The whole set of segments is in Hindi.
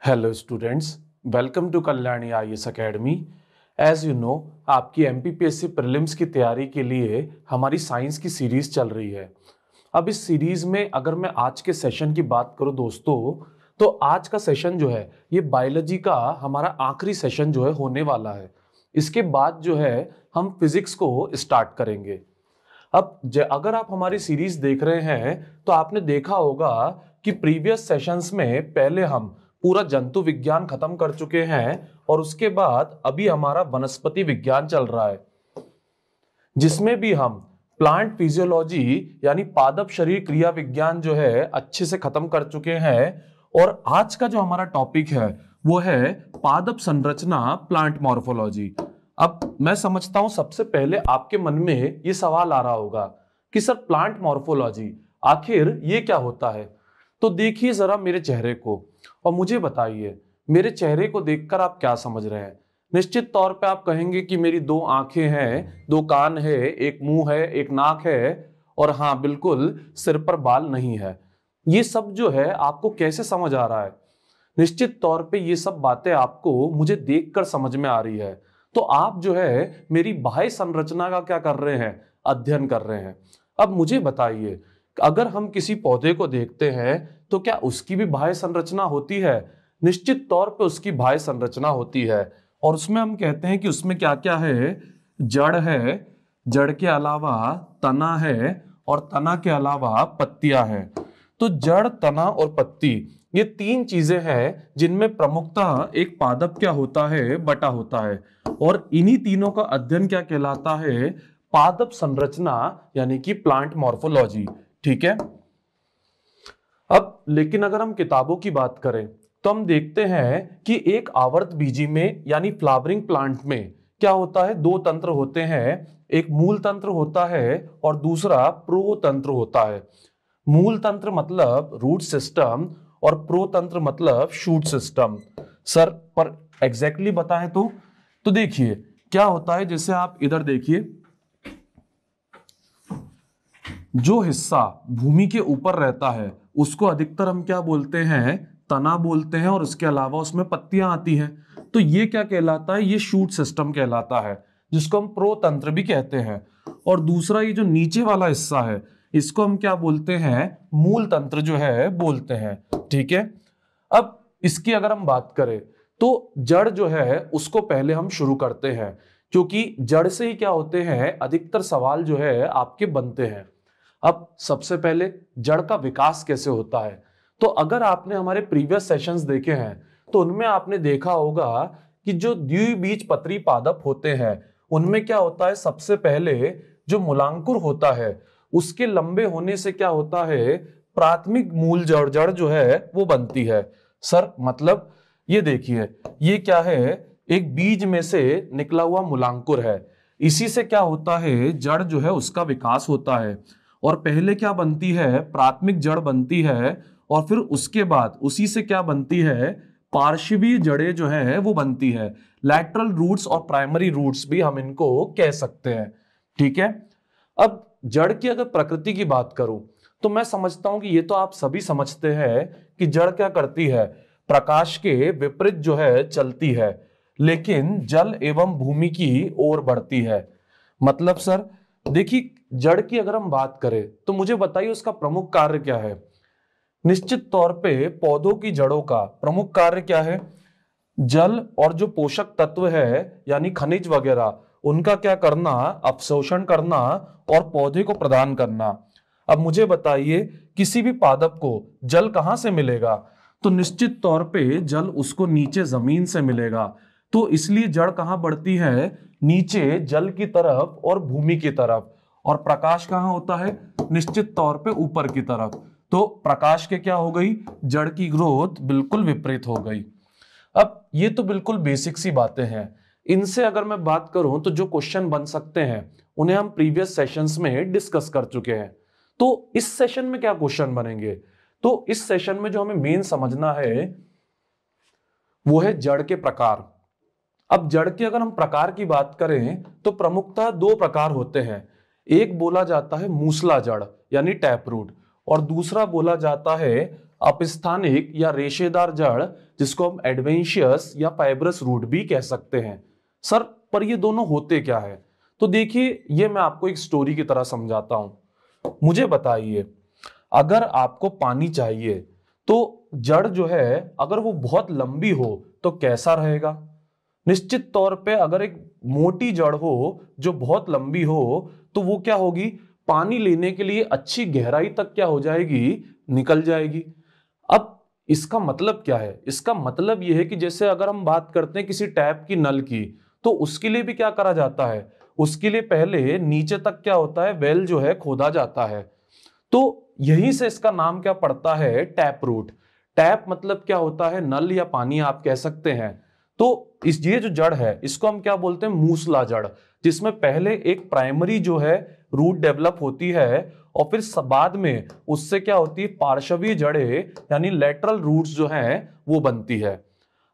Hello students, welcome to Kalyani IAS academy. As you know, आपकी एमपीपीएससी प्रीलिम्स की तैयारी के लिए हमारी साइंस की सीरीज चल रही है। अब इस सीरीज में अगर मैं आज के सेशन की बात करूं दोस्तों, तो आज का सेशन जो है ये बायोलॉजी का हमारा आखिरी सेशन जो है होने वाला है। इसके बाद जो है हम फिजिक्स को स्टार्ट करेंगे। अब अगर आप हमारी सीरीज देख रहे हैं तो आपने देखा होगा कि प्रीवियस सेशंस में पहले हम पूरा जंतु विज्ञान खत्म कर चुके हैं और उसके बाद अभी हमारा वनस्पति विज्ञान चल रहा है, जिसमें भी हम प्लांट फिजियोलॉजी यानी पादप शरीर क्रिया विज्ञान जो है अच्छे से खत्म कर चुके हैं। और आज का जो हमारा टॉपिक है वो है पादप संरचना, प्लांट मॉर्फोलॉजी। अब मैं समझता हूं सबसे पहले आपके मन में ये सवाल आ रहा होगा कि सर प्लांट मॉर्फोलॉजी आखिर ये क्या होता है। तो देखिए जरा मेरे चेहरे को और मुझे बताइए मेरे चेहरे को देखकर आप क्या समझ रहे हैं। निश्चित तौर पे आप कहेंगे कि मेरी दो आंखें हैं, दो कान है, एक मुंह है, एक नाक है और हाँ बिल्कुल सिर पर बाल नहीं है। ये सब जो है आपको कैसे समझ आ रहा है? निश्चित तौर पे ये सब बातें आपको मुझे देखकर समझ में आ रही है। तो आप जो है मेरी बाह्य संरचना का क्या कर रहे हैं? अध्ययन कर रहे हैं। अब मुझे बताइए, अगर हम किसी पौधे को देखते हैं तो क्या उसकी भी बाह्य संरचना होती है? निश्चित तौर पे उसकी बाह्य संरचना होती है और उसमें हम कहते हैं कि उसमें क्या क्या है। जड़ है, जड़ के अलावा तना है और तना के अलावा पत्तियां हैं। तो जड़, तना और पत्ती ये तीन चीजें हैं जिनमें प्रमुखतः एक पादप क्या होता है, बटा होता है। और इन्हीं तीनों का अध्ययन क्या कहलाता है? पादप संरचना यानी कि प्लांट मॉर्फोलॉजी। ठीक है। अब लेकिन अगर हम किताबों की बात करें तो हम देखते हैं कि एक आवर्त बीजी में यानी फ्लावरिंग प्लांट में क्या होता है? दो तंत्र होते हैं, एक मूल तंत्र होता है और दूसरा प्रोतंत्र होता है। मूल तंत्र मतलब रूट सिस्टम और प्रोतंत्र मतलब शूट सिस्टम। सर पर एग्जैक्टली बताएं तो देखिए क्या होता है। जैसे आप इधर देखिए, जो हिस्सा भूमि के ऊपर रहता है उसको अधिकतर हम क्या बोलते हैं? तना बोलते हैं और उसके अलावा उसमें पत्तियां आती हैं। तो ये क्या कहलाता है? ये शूट सिस्टम कहलाता है, जिसको हम प्रोतंत्र भी कहते हैं। और दूसरा ये जो नीचे वाला हिस्सा है इसको हम क्या बोलते हैं? मूल तंत्र जो है बोलते हैं। ठीक है। अब इसकी अगर हम बात करें तो जड़ जो है उसको पहले हम शुरू करते हैं, क्योंकि जड़ से ही क्या होते हैं अधिकतर सवाल जो है आपके बनते हैं। अब सबसे पहले जड़ का विकास कैसे होता है? तो अगर आपने हमारे प्रीवियस सेशंस देखे हैं तो उनमें आपने देखा होगा कि जो द्विबीजपत्री पादप होते हैं उनमें क्या होता है? सबसे पहले जो मूलांकुर होता है उसके लंबे होने से क्या होता है? प्राथमिक मूल जड़ जड़ जो है वो बनती है। सर मतलब ये देखिए, ये क्या है? एक बीज में से निकला हुआ मूलांकुर है। इसी से क्या होता है? जड़ जो है उसका विकास होता है। और पहले क्या बनती है? प्राथमिक जड़ बनती है और फिर उसके बाद उसी से क्या बनती है? पार्श्वीय जड़ें जो है वो बनती है। लैटरल रूट्स और प्राइमरी रूट्स भी हम इनको कह सकते हैं। ठीक है। अब जड़ की अगर प्रकृति की बात करूं तो मैं समझता हूं कि ये तो आप सभी समझते हैं कि जड़ क्या करती है? प्रकाश के विपरीत जो है चलती है, लेकिन जल एवं भूमि की ओर बढ़ती है। मतलब सर देखिए, जड़ की अगर हम बात करें तो मुझे बताइए उसका प्रमुख कार्य क्या है? निश्चित तौर पे पौधों की जड़ों का प्रमुख कार्य क्या है? जल और जो पोषक तत्व है यानी खनिज वगैरह उनका क्या करना? अवशोषण करना और पौधे को प्रदान करना। अब मुझे बताइए किसी भी पादप को जल कहां से मिलेगा? तो निश्चित तौर पे जल उसको नीचे जमीन से मिलेगा। तो इसलिए जड़ कहां बढ़ती है? नीचे जल की तरफ और भूमि की तरफ। और प्रकाश कहां होता है? निश्चित तौर पे ऊपर की तरफ। तो प्रकाश के क्या हो गई? जड़ की ग्रोथ बिल्कुल विपरीत हो गई। अब ये तो बिल्कुल बेसिक सी बातें हैं। इनसे अगर मैं बात करूं तो जो क्वेश्चन बन सकते हैं उन्हें हम प्रीवियस सेशंस में डिस्कस कर चुके हैं। तो इस सेशन में क्या क्वेश्चन बनेंगे? तो इस सेशन में जो हमें मेन समझना है वो है जड़ के प्रकार। अब जड़ के अगर हम प्रकार की बात करें तो प्रमुखतः दो प्रकार होते हैं। एक बोला जाता है मूसला जड़ यानी टैप रूट, और दूसरा बोला जाता है अपस्थानिक या रेशेदार जड़, जिसको हम एडवेंशियस या फाइब्रस रूट भी कह सकते हैं। सर पर ये दोनों होते क्या है? तो देखिए, ये मैं आपको एक स्टोरी की तरह समझाता हूं। मुझे बताइए, अगर आपको पानी चाहिए तो जड़ जो है अगर वो बहुत लंबी हो तो कैसा रहेगा? निश्चित तौर पे अगर एक मोटी जड़ हो जो बहुत लंबी हो तो वो क्या होगी, पानी लेने के लिए अच्छी गहराई तक क्या हो जाएगी, निकल जाएगी। अब इसका मतलब क्या है? इसका मतलब यह है कि जैसे अगर हम बात करते हैं किसी टैप की नल की, तो उसके लिए भी क्या करा जाता है, उसके लिए पहले नीचे तक क्या होता है, वेल जो है खोदा जाता है। तो यहीं से इसका नाम क्या पड़ता है, टैप रूट। टैप मतलब क्या होता है, नल या पानी आप कह सकते हैं। तो ये जो जड़ है इसको हम क्या बोलते हैं, मूसला जड़, जिसमें पहले एक प्राइमरी जो है रूट डेवलप होती है और फिर बाद में उससे क्या होती है, पार्श्वीय जड़ें यानी लेटरल रूट्स जो हैं वो बनती है।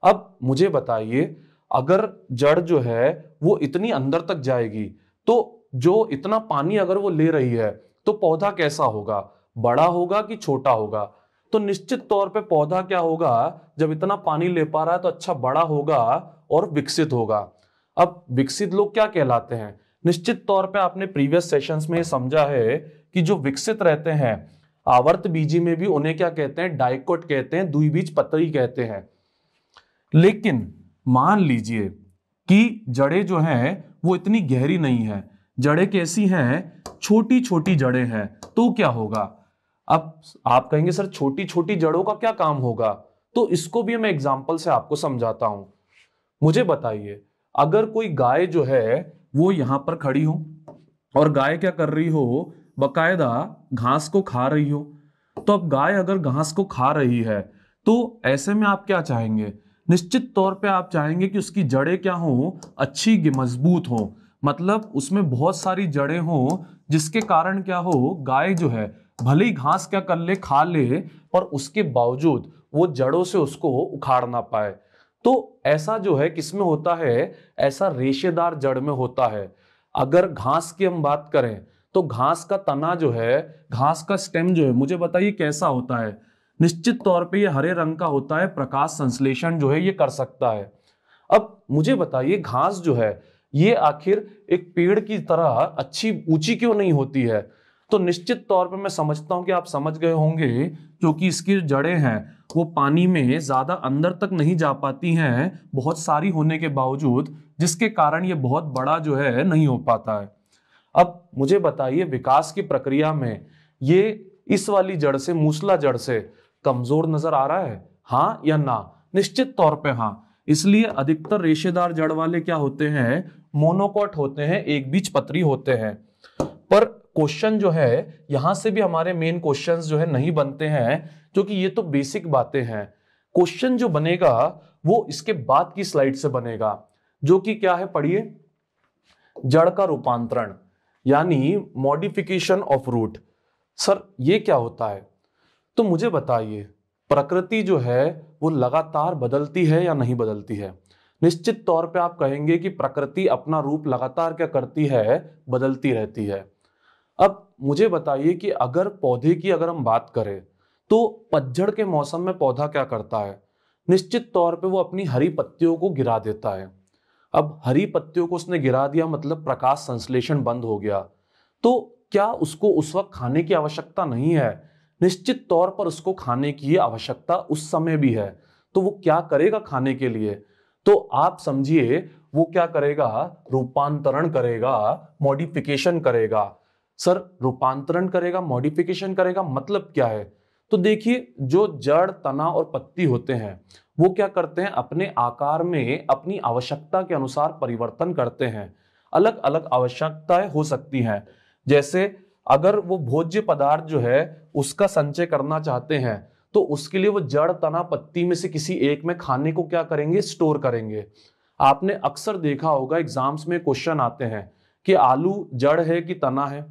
अब मुझे बताइए, अगर जड़ जो है वो इतनी अंदर तक जाएगी तो जो इतना पानी अगर वो ले रही है तो पौधा कैसा होगा, बड़ा होगा कि छोटा होगा? तो निश्चित तौर पे पौधा क्या होगा, जब इतना पानी ले पा रहा है तो अच्छा बड़ा होगा और विकसित होगा। अब विकसित लोग क्या कहलाते हैं? निश्चित तौर पे आपने प्रीवियस सेशंस में समझा है कि जो विकसित रहते हैं आवर्त बीजी में भी उन्हें क्या कहते हैं, डाइकोट कहते हैं, द्विबीजपत्री कहते हैं। लेकिन मान लीजिए कि जड़ें जो हैं वो इतनी गहरी नहीं है, जड़ें कैसी हैं, छोटी छोटी जड़ें हैं, तो क्या होगा? अब आप कहेंगे सर छोटी छोटी जड़ों का क्या काम होगा? तो इसको भी मैं एग्जांपल से आपको समझाता हूं। मुझे बताइए, अगर कोई गाय जो है वो यहां पर खड़ी हो और गाय क्या कर रही हो, बकायदा घास को खा रही हो, तो अब गाय अगर घास को खा रही है तो ऐसे में आप क्या चाहेंगे? निश्चित तौर पे आप चाहेंगे कि उसकी जड़ें क्या हो, अच्छी मजबूत हो, मतलब उसमें बहुत सारी जड़ें हो, जिसके कारण क्या हो, गाय जो है भले ही घास क्या कर ले, खा ले, पर उसके बावजूद वो जड़ों से उसको उखाड़ ना पाए। तो ऐसा जो है किसमें होता है, ऐसा रेशेदार जड़ में होता है। अगर घास की हम बात करें तो घास का तना जो है, घास का स्टेम जो है, मुझे बताइए कैसा होता है? निश्चित तौर पे ये हरे रंग का होता है, प्रकाश संश्लेषण जो है ये कर सकता है। अब मुझे बताइए, घास जो है ये आखिर एक पेड़ की तरह अच्छी ऊंची क्यों नहीं होती है? तो निश्चित तौर पे मैं समझता हूं कि आप समझ गए होंगे, क्योंकि इसकी जो जड़ें हैं वो पानी में ज्यादा अंदर तक नहीं जा पाती हैं, बहुत सारी होने के बावजूद, जिसके कारण ये बहुत बड़ा जो है नहीं हो पाता है। अब मुझे बताइए, विकास की प्रक्रिया में ये इस वाली जड़ से, मूसला जड़ से कमजोर नजर आ रहा है, हाँ या ना? निश्चित तौर पे हाँ। इसलिए अधिकतर रेशेदार जड़ वाले क्या होते हैं, मोनोकॉट होते हैं, एक बीज पत्री होते हैं। पर क्वेश्चन जो है यहां से भी हमारे मेन क्वेश्चंस जो है नहीं बनते हैं, क्योंकि ये तो बेसिक बातें हैं। क्वेश्चन जो बनेगा वो इसके बाद की स्लाइड से बनेगा, जो कि क्या है, पढ़िए, जड़ का रूपांतरण यानी मॉडिफिकेशन ऑफ रूट। सर ये क्या होता है? तो मुझे बताइए, प्रकृति जो है वो लगातार बदलती है या नहीं बदलती है? निश्चित तौर पे आप कहेंगे कि प्रकृति अपना रूप लगातार क्या करती है, बदलती रहती है। अब मुझे बताइए कि अगर पौधे की अगर हम बात करें तो पतझड़ के मौसम में पौधा क्या करता है? निश्चित तौर पे वो अपनी हरी पत्तियों को गिरा देता है। अब हरी पत्तियों को उसने गिरा दिया मतलब प्रकाश संश्लेषण बंद हो गया। तो क्या उसको उस वक्त खाने की आवश्यकता नहीं है? निश्चित तौर पर उसको खाने की आवश्यकता उस समय भी है। तो वो क्या करेगा खाने के लिए? तो आप समझिए वो क्या करेगा, रूपांतरण करेगा, मॉडिफिकेशन करेगा। सर रूपांतरण करेगा, मॉडिफिकेशन करेगा, मतलब क्या है? तो देखिए, जो जड़, तना और पत्ती होते हैं वो क्या करते हैं, अपने आकार में अपनी आवश्यकता के अनुसार परिवर्तन करते हैं। अलग अलग आवश्यकताएं हो सकती हैं, जैसे अगर वो भोज्य पदार्थ जो है उसका संचय करना चाहते हैं तो उसके लिए वो जड़, तना, पत्ती में से किसी एक में खाने को क्या करेंगे, स्टोर करेंगे। आपने अक्सर देखा होगा एग्जाम्स में क्वेश्चन आते हैं कि आलू जड़ है कि तना है,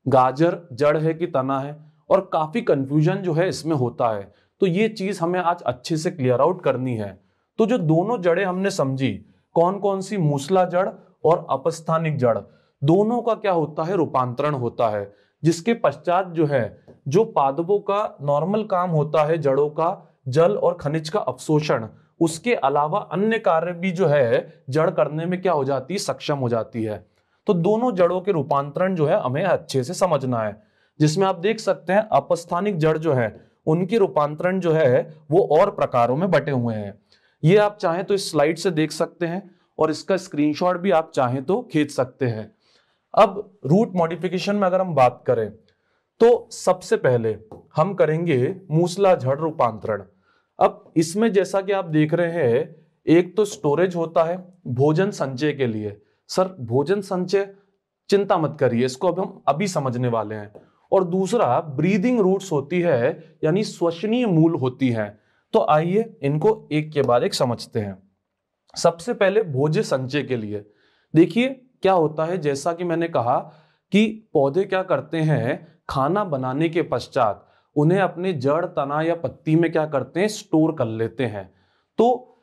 गाजर जड़ है कि तना है, और काफी कंफ्यूजन जो है इसमें होता है। तो ये चीज हमें आज अच्छे से क्लियर आउट करनी है। तो जो दोनों जड़ें हमने समझी, कौन कौन सी, मूसला जड़ और अपस्थानिक जड़, दोनों का क्या होता है, रूपांतरण होता है। जिसके पश्चात जो है जो पादपों का नॉर्मल काम होता है, जड़ों का जल और खनिज का अवशोषण, उसके अलावा अन्य कार्य भी जो है जड़ करने में क्या हो जाती है, सक्षम हो जाती है। तो दोनों जड़ों के रूपांतरण जो है हमें अच्छे से समझना है, जिसमें आप देख सकते हैं अपस्थानिक जड़ जो है उनके रूपांतरण जो है वो और प्रकारों में बटे हुए हैं। ये आप चाहें तो इस स्लाइड से देख सकते हैं और इसका स्क्रीनशॉट भी आप चाहें तो खींच सकते हैं। अब रूट मॉडिफिकेशन में अगर हम बात करें तो सबसे पहले हम करेंगे मूसलाधार रूपांतरण। अब इसमें जैसा कि आप देख रहे हैं, एक तो स्टोरेज होता है भोजन संचय के लिए। सर भोजन संचय चिंता मत करिए, इसको अब हम अभी समझने वाले हैं। और दूसरा ब्रीदिंग रूट्स होती है, यानी श्वसनीय मूल होती है। तो आइए इनको एक के बाद एक समझते हैं। सबसे पहले भोज्य संचय के लिए देखिए क्या होता है। जैसा कि मैंने कहा कि पौधे क्या करते हैं, खाना बनाने के पश्चात उन्हें अपने जड़, तना या पत्ती में क्या करते हैं, स्टोर कर लेते हैं। तो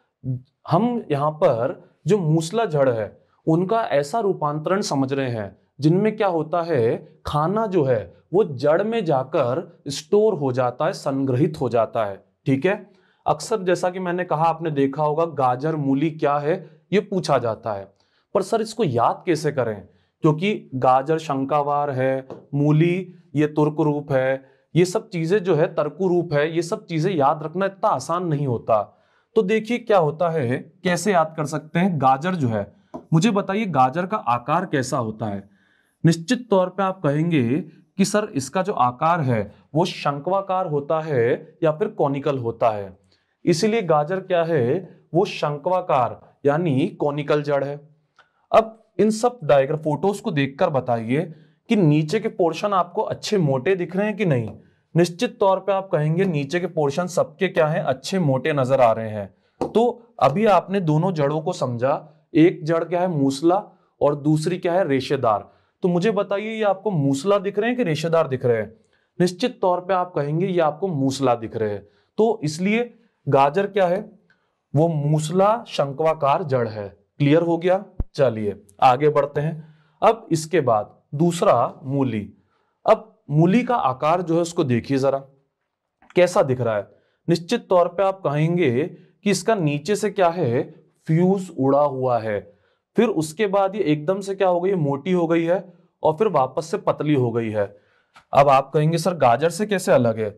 हम यहाँ पर जो मूसला जड़ है उनका ऐसा रूपांतरण समझ रहे हैं जिनमें क्या होता है, खाना जो है वो जड़ में जाकर स्टोर हो जाता है, संग्रहित हो जाता है। ठीक है। अक्सर जैसा कि मैंने कहा, आपने देखा होगा गाजर मूली क्या है ये पूछा जाता है, पर सर इसको याद कैसे करें, क्योंकि गाजर शंकावार है, मूली ये तुर्क रूप है, ये सब चीजें जो है तर्कु रूप है, ये सब चीजें याद रखना इतना आसान नहीं होता। तो देखिए क्या होता है, कैसे याद कर सकते हैं। गाजर जो है, मुझे बताइए गाजर का आकार कैसा होता है। निश्चित तौर पे आप कहेंगे कि सर इसका जो आकार है वो शंक्वाकार होता है या फिर कॉनिकल होता है। इसीलिए गाजर क्या है, वो शंक्वाकार यानी कॉनिकल जड़ है। अब इन सब डायग्राम फोटोज को देखकर बताइए कि नीचे के पोर्शन आपको अच्छे मोटे दिख रहे हैं कि नहीं। निश्चित तौर पे आप कहेंगे नीचे के पोर्शन सबके क्या है, अच्छे मोटे नजर आ रहे हैं। तो अभी आपने दोनों जड़ों को समझा, एक जड़ क्या है मूसला और दूसरी क्या है रेशेदार। तो मुझे बताइए ये आपको मूसला दिख रहे हैं कि रेशेदार दिख रहे हैं। निश्चित तौर पे आप कहेंगे ये आपको मूसला दिख रहे हैं। तो इसलिए गाजर क्या है, वो मूसला शंक्वाकार जड़ है। क्लियर हो गया। चलिए आगे बढ़ते हैं। अब इसके बाद दूसरा मूली। अब मूली का आकार जो है उसको देखिए जरा कैसा दिख रहा है। निश्चित तौर पे आप कहेंगे कि इसका नीचे से क्या है, फ्यूज उड़ा हुआ है, फिर उसके बाद ये एकदम से क्या हो गई, मोटी हो गई है और फिर वापस से पतली हो गई है। अब आप कहेंगे सर गाजर से कैसे अलग है।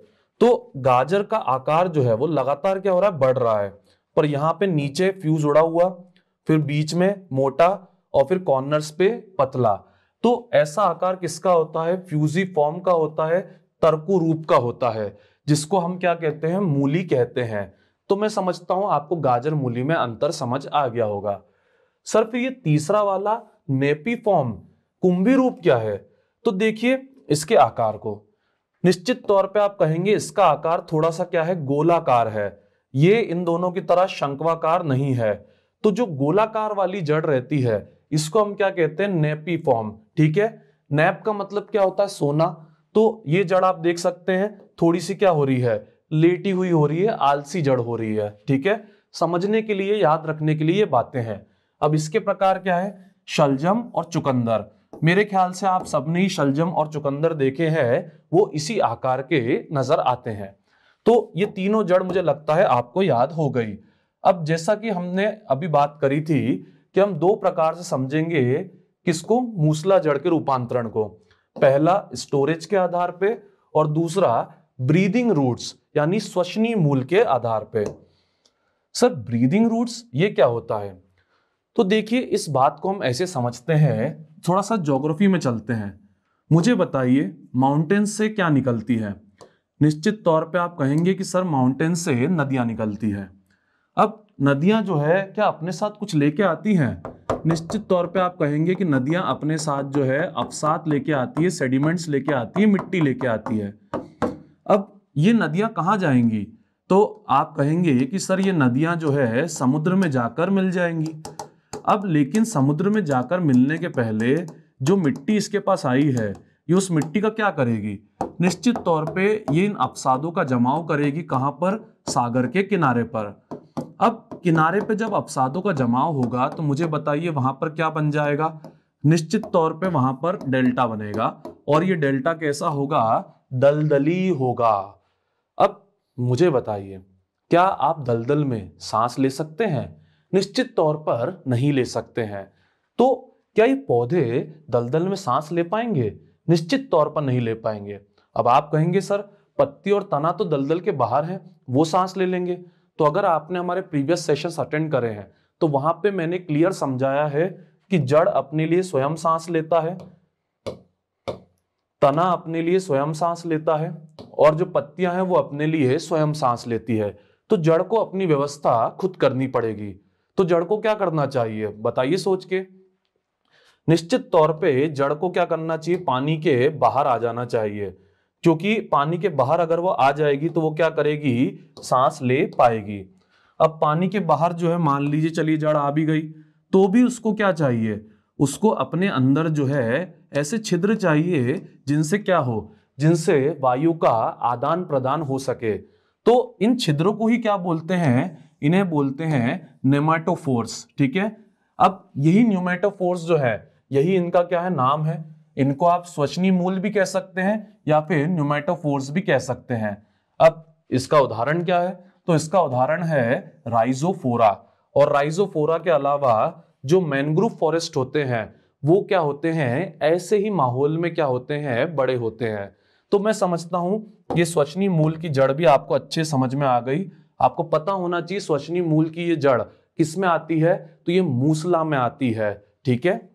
तो गाजर का आकार जो है वो लगातार क्या हो रहा है, बढ़ रहा है, पर यहाँ पे नीचे फ्यूज उड़ा हुआ, फिर बीच में मोटा और फिर कॉर्नर्स पे पतला। तो ऐसा आकार किसका होता है, फ्यूजी फॉर्म का होता है, तर्कु रूप का होता है, जिसको हम क्या कहते हैं, मूली कहते हैं। तो मैं समझता हूं आपको गाजर मूली में अंतर समझ आ गया होगा। सर फिर ये तीसरा वाला नेपी फॉर्म कुंभी रूप क्या है। तो देखिए इसके आकार को, निश्चित तौर पे आप कहेंगे इसका आकार थोड़ा सा क्या है, गोलाकार है। ये इन दोनों की तरह शंक्वाकार नहीं है। तो जो गोलाकार वाली जड़ रहती है इसको हम क्या कहते हैं, नेपी फॉर्म। ठीक है। नैप का मतलब क्या होता है, सोना। तो ये जड़ आप देख सकते हैं थोड़ी सी क्या हो रही है, लेटी हुई हो रही है, आलसी जड़ हो रही है। ठीक है। समझने के लिए, याद रखने के लिए ये बातें हैं। अब इसके प्रकार क्या है, शलजम और चुकंदर। मेरे ख्याल से आप सबने ही शलजम और चुकंदर देखे हैं, वो इसी आकार के नजर आते हैं। तो ये तीनों जड़ मुझे लगता है आपको याद हो गई। अब जैसा कि हमने अभी बात करी थी कि हम दो प्रकार से समझेंगे किसको, मूसला जड़ के रूपांतरण को। पहला स्टोरेज के आधार पे और दूसरा ब्रीदिंग रूट्स यानी श्वसनीय मूल के आधार पे। सर ब्रीदिंग रूट्स ये क्या होता है। तो देखिए इस बात को हम ऐसे समझते हैं, थोड़ा सा ज्योग्राफी में चलते हैं। मुझे बताइए माउंटेन से क्या निकलती है। निश्चित तौर पे आप कहेंगे कि सर माउंटेन से नदियां निकलती है। अब नदियां जो है क्या अपने साथ कुछ लेके आती हैं। निश्चित तौर पे आप कहेंगे कि नदियां अपने साथ जो है अवसाद लेके आती है, सेडिमेंट्स लेके आती है, मिट्टी लेके आती है। अब ये नदियां कहाँ जाएंगी, तो आप कहेंगे कि सर ये नदियां जो है समुद्र में जाकर मिल जाएंगी। अब लेकिन समुद्र में जाकर मिलने के पहले जो मिट्टी इसके पास आई है, ये उस मिट्टी का क्या करेगी, निश्चित तौर पे ये इन अपसादों का जमाव करेगी। कहां पर, सागर के किनारे पर। अब किनारे पे जब अपसादों का जमाव होगा तो मुझे बताइए वहां पर क्या बन जाएगा, निश्चित तौर पे वहां पर डेल्टा बनेगा और ये डेल्टा कैसा होगा, दलदली होगा। अब मुझे बताइए, क्या आप दलदल में सांस ले सकते हैं? निश्चित तौर पर नहीं ले सकते हैं। तो क्या ये पौधे दलदल में सांस ले पाएंगे? निश्चित तौर पर नहीं ले पाएंगे। अब आप कहेंगे सर पत्ती और तना तो दलदल के बाहर है, वो सांस ले लेंगे। तो अगर आपने हमारे प्रीवियस सेशंस अटेंड करे हैं तो वहां पे मैंने क्लियर समझाया है कि जड़ अपने लिए स्वयं सांस लेता है, तना अपने लिए स्वयं सांस लेता है और जो पत्तियां हैं वो अपने लिए स्वयं सांस लेती है। तो जड़ को अपनी व्यवस्था खुद करनी पड़ेगी। तो जड़ को क्या करना चाहिए बताइए सोच के। निश्चित तौर पे जड़ को क्या करना चाहिए, पानी के बाहर आ जाना चाहिए, क्योंकि पानी के बाहर अगर वो आ जाएगी तो वो क्या करेगी, सांस ले पाएगी। अब पानी के बाहर जो है मान लीजिए चलिए जड़ आ भी गई, तो भी उसको क्या चाहिए, उसको अपने अंदर जो है ऐसे छिद्र चाहिए जिनसे क्या हो, जिनसे वायु का आदान प्रदान हो सके। तो इन छिद्रों को ही क्या बोलते हैं, इन्हें बोलते हैं नेमाटोफोर्स। ठीक है, अब यही न्यूमेटोफोर्स जो है यही इनका क्या है, नाम है। इनको आप स्वचनी मूल भी कह सकते हैं या फिर न्यूमेटोफोर्स भी कह सकते हैं। अब इसका उदाहरण क्या है, तो इसका उदाहरण है राइजोफोरा। और राइजोफोरा के अलावा जो मैनग्रोव फॉरेस्ट होते हैं वो क्या होते हैं, ऐसे ही माहौल में क्या होते हैं, बड़े होते हैं। तो मैं समझता हूं ये स्वचनी मूल की जड़ भी आपको अच्छे समझ में आ गई। आपको पता होना चाहिए स्वचनी मूल की ये जड़ किस में आती है, तो ये मूसला में आती है। ठीक है,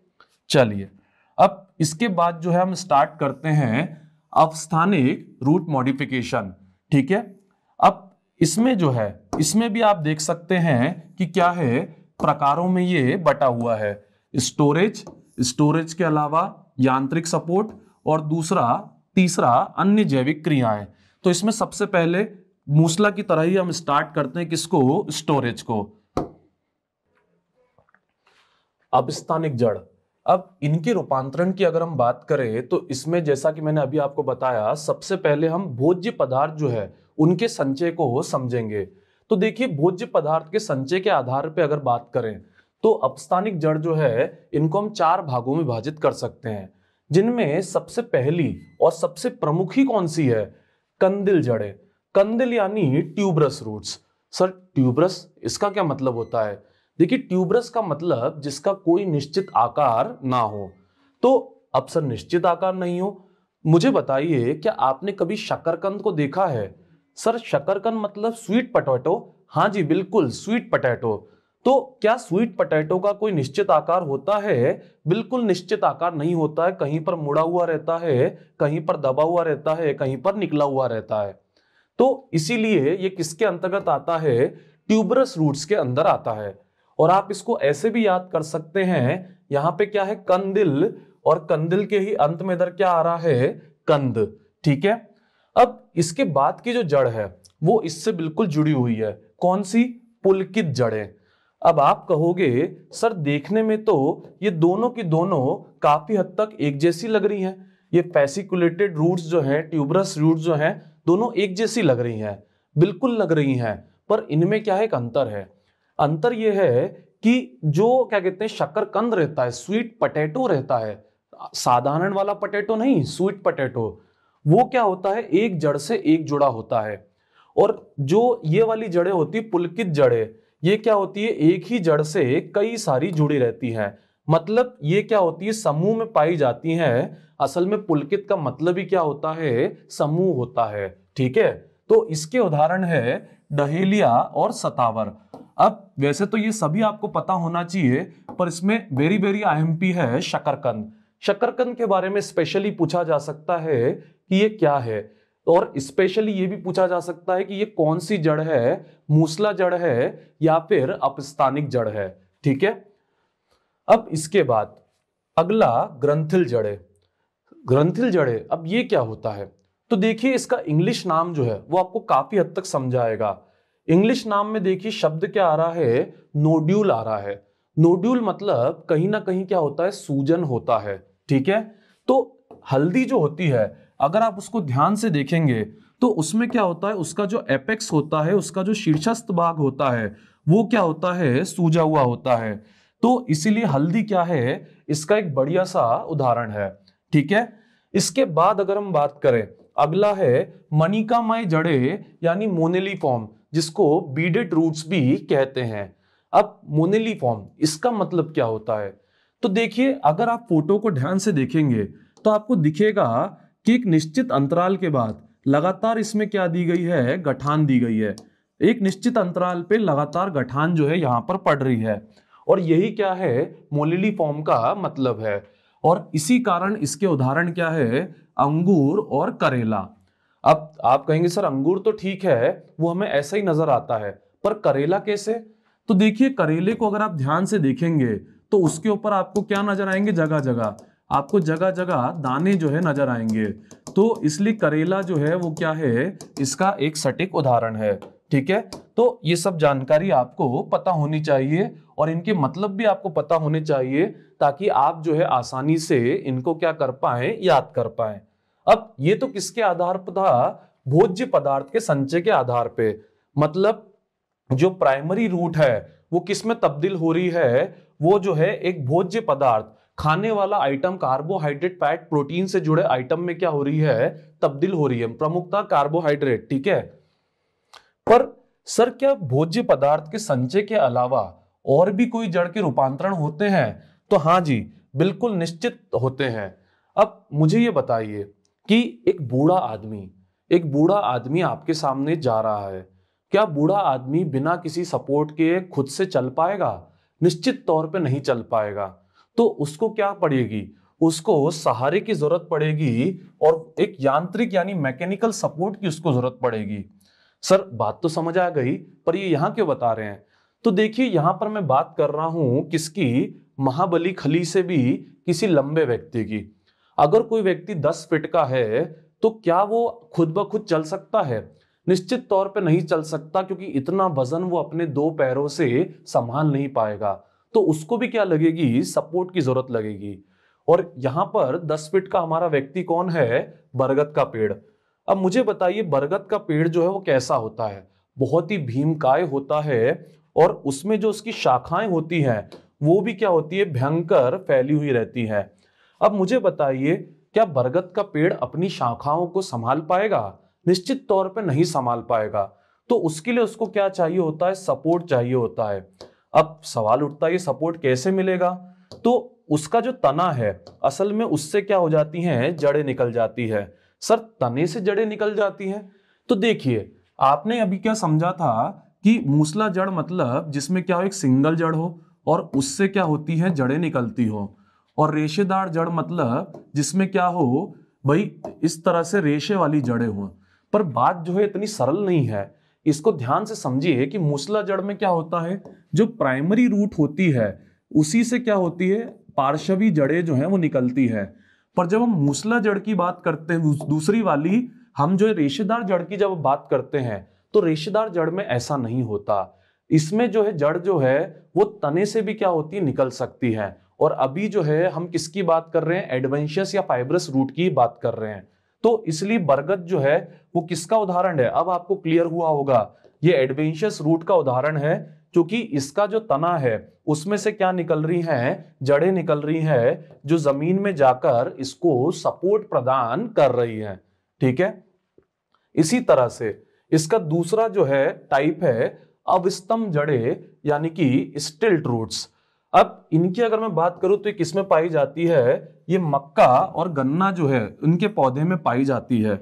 चलिए अब इसके बाद जो है हम स्टार्ट करते हैं अवस्थानिक रूट मॉडिफिकेशन। ठीक है, अब इसमें जो है इसमें भी आप देख सकते हैं कि क्या है, प्रकारों में ये बटा हुआ है। स्टोरेज के अलावा यांत्रिक सपोर्ट और तीसरा अन्य जैविक क्रियाएं। तो इसमें सबसे पहले मूसला की तरह ही हम स्टार्ट करते हैं किसको, स्टोरेज को। अवस्थानिक जड़, अब इनके रूपांतरण की अगर हम बात करें तो इसमें जैसा कि मैंने अभी आपको बताया, सबसे पहले हम भोज्य पदार्थ जो है उनके संचय को समझेंगे। तो देखिए भोज्य पदार्थ के संचय के आधार पर अगर बात करें तो अवस्थानिक जड़ जो है इनको हम 4 भागों में विभाजित कर सकते हैं, जिनमें सबसे पहली और सबसे प्रमुख ही कौन सी है, कंदिल जड़ें। कंदिल यानी ट्यूबरस रूट्स। सर ट्यूबरस इसका क्या मतलब होता है? देखिए ट्यूबरस का मतलब जिसका कोई निश्चित आकार ना हो। तो अब सर निश्चित आकार नहीं हो, मुझे बताइए क्या आपने कभी शकरकंद को देखा है? सर शकरकंद मतलब स्वीट पोटैटो। हाँ जी बिल्कुल, स्वीट पोटैटो। तो क्या स्वीट पोटैटो का कोई निश्चित आकार होता है? बिल्कुल निश्चित आकार नहीं होता है। कहीं पर मुड़ा हुआ रहता है, कहीं पर दबा हुआ रहता है, कहीं पर निकला हुआ रहता है। तो इसीलिए ये किसके अंतर्गत आता है, ट्यूबरस रूट्स के अंदर आता है। और आप इसको ऐसे भी याद कर सकते हैं, यहां पे क्या है, कंदिल, और कंदिल के ही अंत में इधर क्या आ रहा है, कंद। ठीक है, अब इसके बाद की जो जड़ है वो इससे बिल्कुल जुड़ी हुई है। कौन सी? पुलकित जड़ें। अब आप कहोगे सर देखने में तो ये दोनों की दोनों काफी हद तक एक जैसी लग रही हैं, ये फेसिकुलेटेड रूट्स जो हैं, ट्यूबरस रूट्स जो हैं, दोनों एक जैसी लग रही हैं। बिल्कुल लग रही हैं, पर इनमें क्या है, एक अंतर है। अंतर यह है कि जो क्या कहते हैं शकरकंद रहता है, स्वीट पोटैटो रहता है, साधारण वाला पोटैटो नहीं, स्वीट पोटैटो, वो क्या होता है, एक जड़ से एक जुड़ा होता है। और जो ये वाली जड़ें होती है पुलकित जड़ें, ये क्या होती है, एक ही जड़ से कई सारी जुड़ी रहती हैं। मतलब ये क्या होती है, समूह में पाई जाती हैं। असल में पुलकित का मतलब ही क्या होता है, समूह होता है। ठीक है, तो इसके उदाहरण है डहेलिया और सतावर। अब वैसे तो ये सभी आपको पता होना चाहिए, पर इसमें वेरी वेरी आईएमपी है शकरकंद। शकरकंद के बारे में स्पेशली पूछा जा सकता है कि ये क्या है, और स्पेशली ये भी पूछा जा सकता है कि ये कौन सी जड़ है, मूसला जड़ है या फिर अपस्थानिक जड़ है। ठीक है, अब इसके बाद अगला ग्रंथिल जड़ें। ग्रंथिल जड़ें, अब ये क्या होता है, तो देखिए इसका इंग्लिश नाम जो है वो आपको काफी हद तक समझाएगा। इंग्लिश नाम में देखिए शब्द क्या आ रहा है, नोड्यूल आ रहा है। नोड्यूल मतलब कहीं ना कहीं क्या होता है, सूजन होता है। ठीक है, तो हल्दी जो होती है अगर आप उसको ध्यान से देखेंगे तो उसमें क्या होता है, उसका जो एपेक्स होता है, उसका जो शीर्षस्थ भाग होता है वो क्या होता है, सूजा हुआ होता है। तो इसीलिए हल्दी क्या है, इसका एक बढ़िया सा उदाहरण है। ठीक है, इसके बाद अगर हम बात करें, अगला है मणिकामय जड़े यानी मोनेलिफॉर्म, जिसको बीडेड रूट्स भी कहते हैं। अब मोनेलिफॉर्म इसका मतलब क्या होता है? तो देखिए, अगर आप फोटो को ध्यान से देखेंगे तो आपको दिखेगा कि एक निश्चित अंतराल के बाद लगातार इसमें क्या दी गई है, गठान दी गई है। एक निश्चित अंतराल पे लगातार गठान जो है यहां पर पड़ रही है, और यही क्या है, मोनेलिफॉर्म का मतलब है। और इसी कारण इसके उदाहरण क्या है, अंगूर और करेला। अब आप कहेंगे सर अंगूर तो ठीक है, वो हमें ऐसा ही नजर आता है, पर करेला कैसे? तो देखिए, करेले को अगर आप ध्यान से देखेंगे तो उसके ऊपर आपको क्या नजर आएंगे, जगह जगह आपको जगह जगह दाने जो है नजर आएंगे। तो इसलिए करेला जो है वो क्या है, इसका एक सटीक उदाहरण है। ठीक है, तो ये सब जानकारी आपको पता होनी चाहिए और इनके मतलब भी आपको पता होने चाहिए, ताकि आप जो है आसानी से इनको क्या कर पाए, याद कर पाए। अब ये तो किसके आधार पर था, भोज्य पदार्थ के संचय के आधार पे। मतलब जो प्राइमरी रूट है वो किस में तब्दील हो रही है, वो जो है एक भोज्य पदार्थ, खाने वाला आइटम, कार्बोहाइड्रेट, फैट, प्रोटीन से जुड़े आइटम में क्या हो रही है, तब्दील हो रही है, प्रमुखता कार्बोहाइड्रेट। ठीक है, पर सर क्या भोज्य पदार्थ के संचय के अलावा और भी कोई जड़ के रूपांतरण होते हैं? तो हाँ जी, बिल्कुल निश्चित होते हैं। अब मुझे ये बताइए कि एक बूढ़ा आदमी आपके सामने जा रहा है, क्या बूढ़ा आदमी बिना किसी सपोर्ट के खुद से चल पाएगा? निश्चित तौर पे नहीं चल पाएगा। तो उसको क्या पड़ेगी, उसको सहारे की जरूरत पड़ेगी, और एक यांत्रिक यानी मैकेनिकल सपोर्ट की उसको जरूरत पड़ेगी। सर बात तो समझ आ गई, पर ये यहां क्यों बता रहे हैं? तो देखिए, यहां पर मैं बात कर रहा हूं किसकी, महाबली खली से भी किसी लंबे व्यक्ति की। अगर कोई व्यक्ति 10 फीट का है तो क्या वो खुद ब खुद चल सकता है? निश्चित तौर पे नहीं चल सकता, क्योंकि इतना वजन वो अपने 2 पैरों से संभाल नहीं पाएगा। तो उसको भी क्या लगेगी, सपोर्ट की जरूरत लगेगी। और यहां पर 10 फीट का हमारा व्यक्ति कौन है, बरगद का पेड़। अब मुझे बताइए, बरगद का पेड़ जो है वो कैसा होता है? बहुत ही भीमकाय होता है, और उसमें जो उसकी शाखाएं होती हैं वो भी क्या होती है, भयंकर फैली हुई रहती है। अब मुझे बताइए, क्या बरगद का पेड़ अपनी शाखाओं को संभाल पाएगा? निश्चित तौर पे नहीं संभाल पाएगा। तो उसके लिए उसको क्या चाहिए होता है, सपोर्ट चाहिए होता है। अब सवाल उठता है, ये सपोर्ट कैसे मिलेगा? तो उसका जो तना है, असल में उससे क्या हो जाती हैं, जड़ें निकल जाती है। सर तने से जड़ें निकल जाती हैं? तो देखिए, आपने अभी क्या समझा था कि मूसला जड़ मतलब जिसमें क्या हो, एक सिंगल जड़ हो और उससे क्या होती है, जड़ें निकलती हो। और रेशेदार जड़ मतलब जिसमें क्या हो भाई, इस तरह से रेशे वाली जड़ें हो। पर बात जो है इतनी सरल नहीं है, इसको ध्यान से समझिए कि मूसला जड़ में क्या होता है, जो प्राइमरी रूट होती है उसी से क्या होती है, पार्श्वी जड़ें जो है वो निकलती है। पर जब हम मूसला जड़ की बात करते हैं, दूसरी वाली, हम जो रेशेदार जड़ की जब बात करते हैं, तो रेशेदार जड़ में ऐसा नहीं होता। इसमें जो है जड़ जो है वो तने से भी क्या होती है, निकल सकती है। और अभी जो है हम किसकी बात कर रहे हैं, एडवेंशियस या फाइब्रस रूट की बात कर रहे हैं। तो इसलिए बरगद जो है वो किसका उदाहरण है, अब आपको क्लियर हुआ होगा, ये एडवेंशियस रूट का उदाहरण है, क्योंकि इसका जो तना है उसमें से क्या निकल रही हैं, जड़ें निकल रही हैं, जो जमीन में जाकर इसको सपोर्ट प्रदान कर रही हैं। ठीक है, इसी तरह से इसका दूसरा जो है टाइप है अविस्तम जड़ें, यानी कि स्टिल्ट रूट्स। अब इनकी अगर मैं बात करूं तो ये किसमें पाई जाती है, ये मक्का और गन्ना जो है उनके पौधे में पाई जाती है।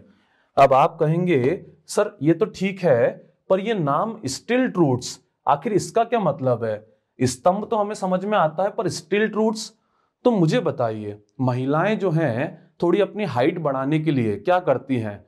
अब आप कहेंगे सर ये तो ठीक है, पर ये नाम स्टिल्ट रूट्स, आखिर इसका क्या मतलब है? स्तंभ तो हमें समझ में आता है, पर स्टिल्ट रूट्स? तो मुझे बताइए, महिलाएं जो हैं थोड़ी अपनी हाइट बढ़ाने के लिए क्या करती हैं,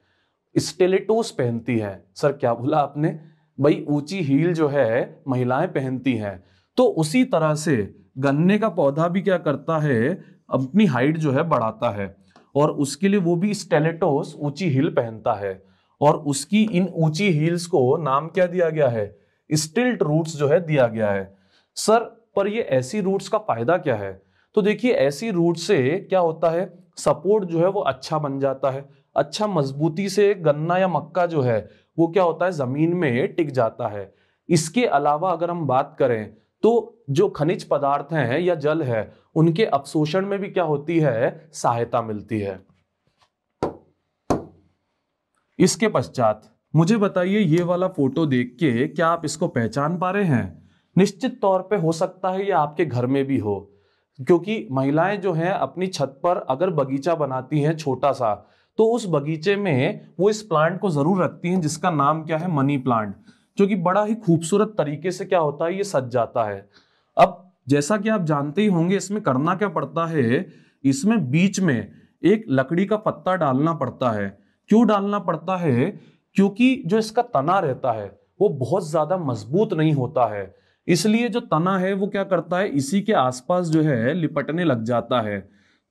स्टेलेटोस पहनती हैं। सर क्या बोला आपने? भाई ऊंची हील जो है महिलाएं पहनती हैं। तो उसी तरह से गन्ने का पौधा भी क्या करता है, अपनी हाइट जो है बढ़ाता है, और उसके लिए वो भी स्टेलेटोस ऊंची हील पहनता है। और उसकी इन ऊंची हील्स को नाम क्या दिया गया है, स्टिल्ट रूट्स जो है दिया गया है। सर पर ये ऐसी रूट्स का फायदा क्या है? तो देखिए, ऐसी रूट से क्या होता है, सपोर्ट जो है वो अच्छा बन जाता है, अच्छा मजबूती से गन्ना या मक्का जो है वो क्या होता है, जमीन में टिक जाता है। इसके अलावा अगर हम बात करें तो जो खनिज पदार्थ हैं या जल है उनके अवशोषण में भी क्या होती है, सहायता मिलती है। इसके पश्चात मुझे बताइए, ये वाला फोटो देख के क्या आप इसको पहचान पा रहे हैं? निश्चित तौर पे हो सकता है ये आपके घर में भी हो, क्योंकि महिलाएं जो हैं अपनी छत पर अगर बगीचा बनाती हैं छोटा सा, तो उस बगीचे में वो इस प्लांट को जरूर रखती हैं जिसका नाम क्या है, मनी प्लांट, जो कि बड़ा ही खूबसूरत तरीके से क्या होता है, ये सज जाता है। अब जैसा कि आप जानते ही होंगे, इसमें करना क्या पड़ता है, इसमें बीच में एक लकड़ी का पत्ता डालना पड़ता है। क्यों डालना पड़ता है? क्योंकि जो इसका तना रहता है वो बहुत ज्यादा मजबूत नहीं होता है, इसलिए जो तना है वो क्या करता है, इसी के आसपास जो है लिपटने लग जाता है।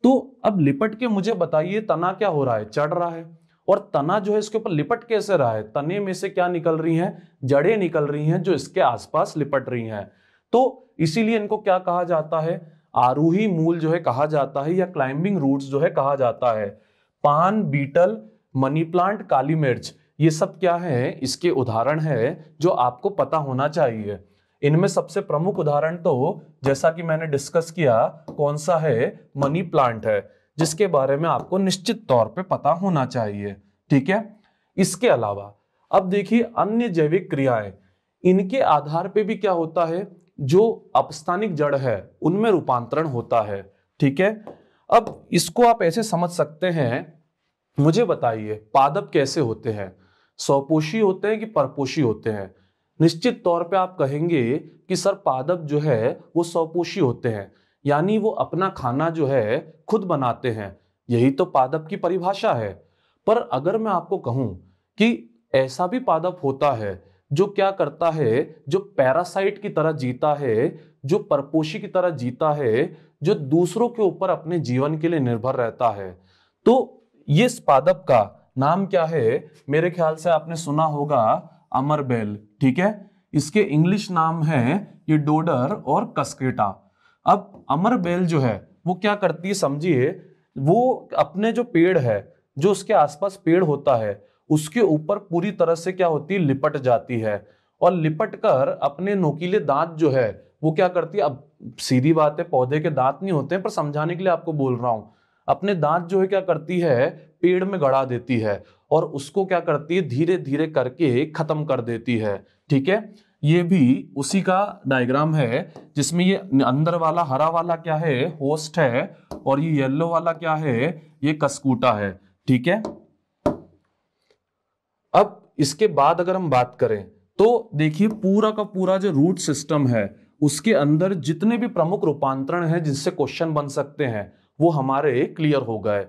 तो अब लिपट के मुझे बताइए तना क्या हो रहा है, चढ़ रहा है, और तना जो है इसके ऊपर लिपट कैसे रहा है, तने में से क्या निकल रही हैं, जड़ें निकल रही हैं जो इसके आसपास लिपट रही हैं। तो इसीलिए इनको क्या कहा जाता है, आरोही मूल जो है कहा जाता है, या क्लाइंबिंग रूट्स जो है कहा जाता है। पान, बीटल, मनी प्लांट, काली मिर्च, ये सब क्या है, इसके उदाहरण है जो आपको पता होना चाहिए। इनमें सबसे प्रमुख उदाहरण तो जैसा कि मैंने डिस्कस किया, कौन सा है, मनी प्लांट है, जिसके बारे में आपको निश्चित तौर पे पता होना चाहिए। ठीक है। इसके अलावा अब देखिए अन्य जैविक क्रियाएं, इनके आधार पे भी क्या होता है, जो अपस्थानिक जड़ है उनमें रूपांतरण होता है। ठीक है। अब इसको आप ऐसे समझ सकते हैं, मुझे बताइए पादप कैसे होते हैं, स्वपोषी होते हैं कि परपोषी होते हैं? निश्चित तौर पे आप कहेंगे कि सर पादप जो है वो स्वपोषी होते हैं, यानी वो अपना खाना जो है खुद बनाते हैं, यही तो पादप की परिभाषा है। पर अगर मैं आपको कहूं कि ऐसा भी पादप होता है जो क्या करता है, जो पैरासाइट की तरह जीता है, जो परपोषी की तरह जीता है, जो दूसरों के ऊपर अपने जीवन के लिए निर्भर रहता है, तो ये इस पादप का नाम क्या है? मेरे ख्याल से आपने सुना होगा अमरबेल। ठीक है। इसके इंग्लिश नाम है ये डोडर और कस्केटा। अब अमरबेल जो है वो क्या करती है, समझिए, वो अपने जो पेड़ है, जो उसके आसपास पेड़ होता है, उसके ऊपर पूरी तरह से क्या होती है, लिपट जाती है, और लिपट कर अपने नोकीले दांत जो है वो क्या करती है, अब सीधी बात है पौधे के दांत नहीं होते हैं, पर समझाने के लिए आपको बोल रहा हूं, अपने दांत जो है क्या करती है, पेड़ में गड़ा देती है, और उसको क्या करती है, धीरे धीरे करके खत्म कर देती है। ठीक है। ये भी उसी का डायग्राम है, जिसमें ये अंदर वाला हरा वाला क्या है, होस्ट है, और ये येलो वाला क्या है, ये कस्कूटा है। ठीक है। अब इसके बाद अगर हम बात करें तो देखिए पूरा का पूरा जो रूट सिस्टम है उसके अंदर जितने भी प्रमुख रूपांतरण हैं जिनसे क्वेश्चन बन सकते हैं वो हमारे क्लियर हो गए।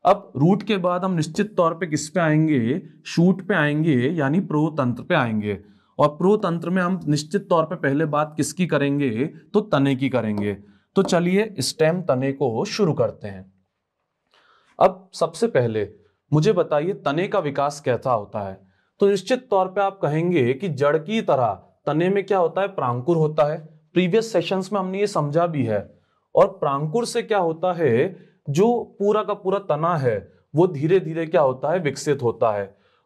अब रूट के बाद हम निश्चित तौर पे किस पे आएंगे, शूट पे आएंगे, यानी प्रोतंत्र पे आएंगे। और प्रोतंत्र में हम निश्चित तौर पे पहले बात किसकी करेंगे, तो तने की करेंगे। तो चलिए स्टेम तने को शुरू करते हैं। अब सबसे पहले मुझे बताइए तने का विकास कैसा होता है? तो निश्चित तौर पे आप कहेंगे कि जड़ की तरह तने में क्या होता है, प्रांकुर होता है। प्रीवियस सेशंस में हमने ये समझा भी है। और प्रांकुर से क्या होता है, जो पूरा का पूरा तना है वो धीरे धीरे क्या होता है, विकसित होता है।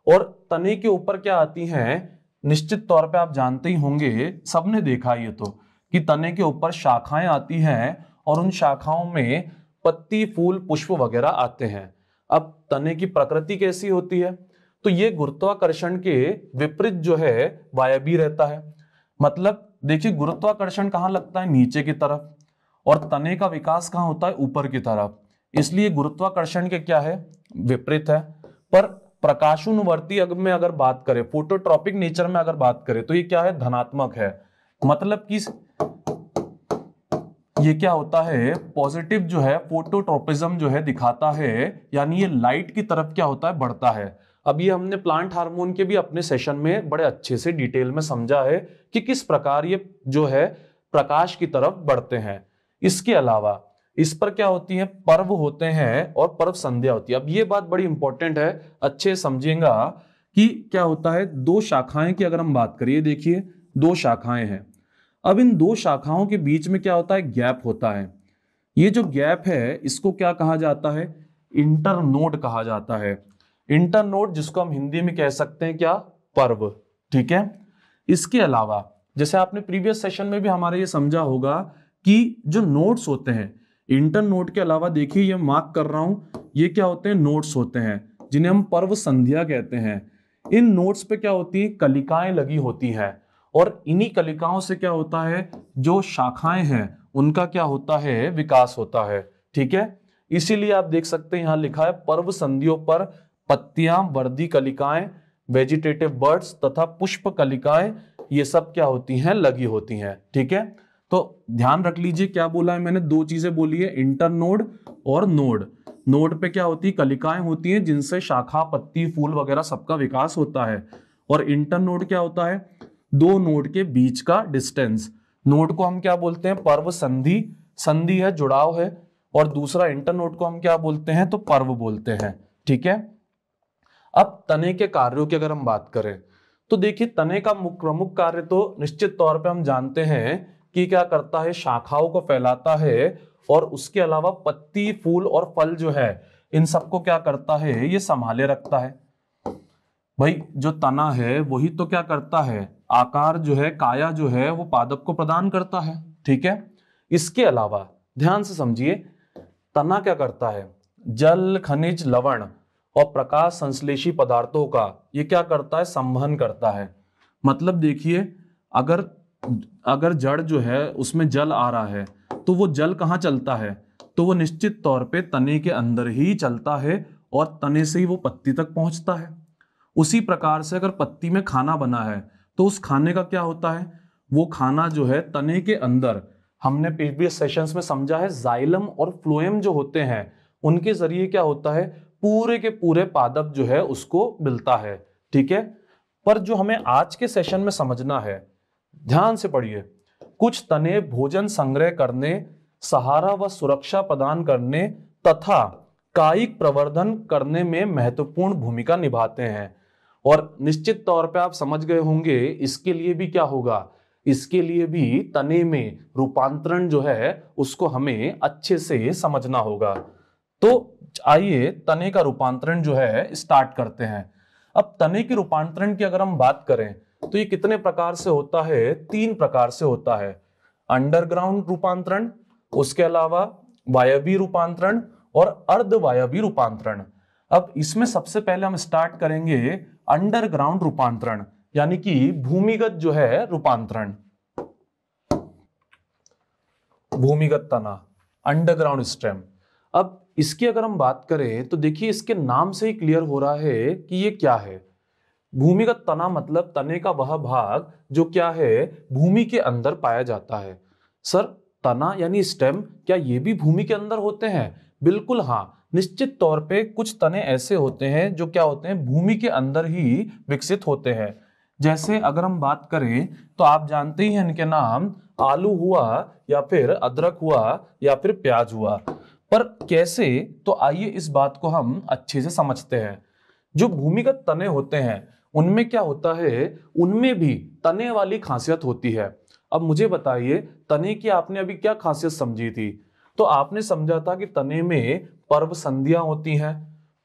और तने के ऊपर क्या आती हैं, निश्चित तौर पे आप जानते ही होंगे, सबने देखा ये तो, कि तने के ऊपर शाखाएं आती हैं, और उन शाखाओं में पत्ती, फूल, पुष्प वगैरह आते हैं। अब तने की प्रकृति कैसी होती है, तो ये गुरुत्वाकर्षण के विपरीत जो है वायवीय रहता है। मतलब देखिए गुरुत्वाकर्षण कहाँ लगता है, नीचे की तरफ, और तने का विकास कहाँ होता है, ऊपर की तरफ। इसलिए गुरुत्वाकर्षण के क्या है, विपरीत है। पर प्रकाशानुवर्ती में अगर बात करें, फोटोट्रॉपिक नेचर में अगर बात करें, तो ये क्या है, धनात्मक है। मतलब कि ये क्या होता है, पॉजिटिव जो है फोटोट्रोपिज्म जो है दिखाता है, यानी ये लाइट की तरफ क्या होता है, बढ़ता है। अब ये हमने प्लांट हार्मोन के भी अपने सेशन में बड़े अच्छे से डिटेल में समझा है कि किस प्रकार ये जो है प्रकाश की तरफ बढ़ते हैं। इसके अलावा इस पर क्या होती है, पर्व होते हैं और पर्व संध्या होती है। अब ये बात बड़ी इंपॉर्टेंट है, अच्छे समझिएगा कि क्या होता है। दो शाखाएं की अगर हम बात करिए, देखिए दो शाखाएं हैं। अब इन दो शाखाओं के बीच में क्या होता है, गैप होता है। ये जो गैप है इसको क्या कहा जाता है, इंटरनोड कहा जाता है। इंटरनोड जिसको हम हिंदी में कह सकते हैं क्या, पर्व। ठीक है। इसके अलावा जैसे आपने प्रीवियस सेशन में भी हमारे ये समझा होगा कि जो नोड्स होते हैं इंटरनोड के अलावा देखिए ये मार्क कर रहा हूं, ये क्या होते हैं, नोड्स होते हैं जिन्हें हम पर्व संध्या कहते हैं। इन नोड्स पे क्या होती है, कलिकाएं लगी होती हैं और इन्हीं कलिकाओं से क्या होता है, जो शाखाएं हैं उनका क्या होता है, विकास होता है। ठीक है, इसीलिए आप देख सकते हैं यहां लिखा है पर्व संधियों पर पत्तियां, वर्दी कलिकाएं, वेजिटेटिव बर्ड्स तथा पुष्प कलिकाएं, ये सब क्या होती हैं, लगी होती हैं। ठीक है, तो ध्यान रख लीजिए क्या बोला है मैंने, दो चीजें बोली है, इंटरनोड और नोड। नोड पे क्या होती है, कलिकाएं होती हैं जिनसे शाखा, पत्ती, फूल वगैरह सबका विकास होता है। और इंटरनोड क्या होता है, दो नोड के बीच का डिस्टेंस। नोड को हम क्या बोलते हैं, पर्व संधि, संधि है, जुड़ाव है। और दूसरा इंटरनोड को हम क्या बोलते हैं, तो पर्व बोलते हैं। ठीक है, अब तने के कार्यों की अगर हम बात करें तो देखिए तने का प्रमुख कार्य तो निश्चित तौर पे हम जानते हैं कि क्या करता है, शाखाओं को फैलाता है और उसके अलावा पत्ती, फूल और फल जो है इन सबको क्या करता है, ये संभाले रखता है। भाई जो तना है वही तो क्या करता है, आकार जो है, काया जो है वो पादप को प्रदान करता है। ठीक है, इसके अलावा ध्यान से समझिए, तना क्या करता है, जल, खनिज, लवण और प्रकाश संश्लेषी पदार्थों का ये क्या करता है, संवहन करता है। मतलब देखिए, अगर अगर जड़ जो है उसमें जल आ रहा है तो वो जल कहाँ चलता है, तो वो निश्चित तौर पे तने के अंदर ही चलता है और तने से ही वो पत्ती तक पहुंचता है। उसी प्रकार से अगर पत्ती में खाना बना है तो उस खाने का क्या होता है, वो खाना जो है तने के अंदर, हमने प्रीवियस सेशंस में समझा है, जाइलम और फ्लोएम जो होते हैं उनके जरिए क्या होता है, पूरे के पूरे पादप जो है उसको मिलता है। ठीक है, पर जो हमें आज के सेशन में समझना है, ध्यान से पढ़िए, कुछ तने भोजन संग्रह करने, सहारा व सुरक्षा प्रदान करने तथा कायिक प्रवर्धन करने में महत्वपूर्ण भूमिका निभाते हैं। और निश्चित तौर पे आप समझ गए होंगे इसके लिए भी क्या होगा, इसके लिए भी तने में रूपांतरण जो है उसको हमें अच्छे से समझना होगा। तो आइए तने का रूपांतरण जो है स्टार्ट करते हैं। अब तने के रूपांतरण की अगर हम बात करें तो ये कितने प्रकार से होता है, तीन प्रकार से होता है। अंडरग्राउंड रूपांतरण, उसके अलावा वायवीय रूपांतरण और अर्धवायवीय रूपांतरण। अब इसमें सबसे पहले हम स्टार्ट करेंगे अंडरग्राउंड रूपांतरण, यानी कि भूमिगत जो है रूपांतरण, भूमिगत तना, अंडरग्राउंड स्टेम। अब इसकी अगर हम बात करें तो देखिए इसके नाम से ही क्लियर हो रहा है कि ये क्या है। भूमिगत तना मतलब तने का वह भाग जो क्या है, भूमि के अंदर पाया जाता है। सर तना यानी स्टेम, क्या ये भी भूमि के अंदर होते हैं? बिल्कुल हाँ, निश्चित तौर पे कुछ तने ऐसे होते हैं जो क्या होते हैं, भूमि के अंदर ही विकसित होते हैं। जैसे अगर हम बात करें तो आप जानते ही हैं इनके नाम, आलू हुआ या फिर अदरक हुआ या फिर प्याज हुआ। पर कैसे, तो आइए इस बात को हम अच्छे से समझते हैं। जो भूमिगत तने होते हैं उनमें क्या होता है, उनमें भी तने वाली खासियत होती है। अब मुझे बताइए, तने की आपने अभी क्या खासियत समझी थी? तो आपने समझा था कि तने में पर्व संधियां होती हैं,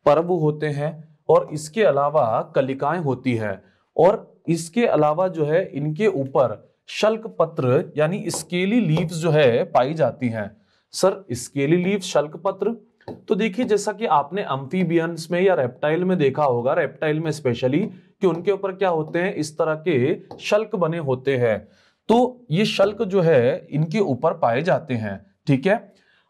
पर्व होते हैं और इसके अलावा कलिकाएं होती है। और इसके अलावा जो है इनके ऊपर शल्क पत्र यानी स्केली लीव्स जो है पाई जाती हैं। सर स्केली लीव्स, शल्क पत्र, तो देखिए जैसा कि आपने अम्फीबियंस में या रेप्टाइल में देखा होगा, रेप्टाइल में स्पेशली, कि उनके ऊपर क्या होते हैं, इस तरह के शल्क बने होते हैं। तो ये शल्क जो है इनके ऊपर पाए जाते हैं। ठीक है,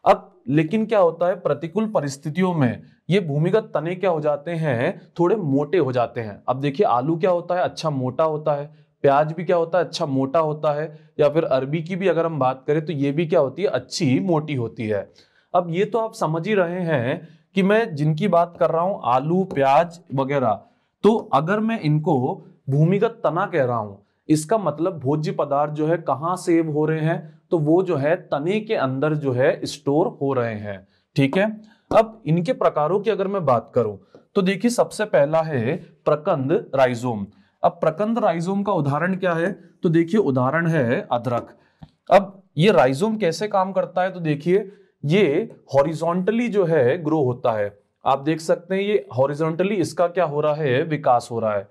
अब लेकिन क्या होता है, प्रतिकूल परिस्थितियों में ये भूमिगत तने क्या हो जाते हैं, थोड़े मोटे हो जाते हैं। अब देखिए आलू क्या होता है, अच्छा मोटा होता है, प्याज भी क्या होता है, अच्छा मोटा होता है, या फिर अरबी की भी अगर हम बात करें तो ये भी क्या होती है, अच्छी मोटी होती है। अब ये तो आप समझ ही रहे हैं कि मैं जिनकी बात कर रहा हूं, आलू, प्याज वगैरह, तो अगर मैं इनको भूमिगत तना कह रहा हूं, इसका मतलब भोज्य पदार्थ जो है कहां सेव हो रहे हैं, तो वो जो है तने के अंदर जो है स्टोर हो रहे हैं। ठीक है, अब इनके प्रकारों की अगर मैं बात करूं तो देखिए सबसे पहला है प्रकंद राइजोम। अब प्रकंद राइजोम का उदाहरण क्या है, तो देखिए उदाहरण है अदरक। अब ये राइजोम कैसे काम करता है, तो देखिए ये हॉरिजॉन्टली जो है ग्रो होता है। आप देख सकते हैं ये हॉरिजॉन्टली इसका क्या हो रहा है, विकास हो रहा है।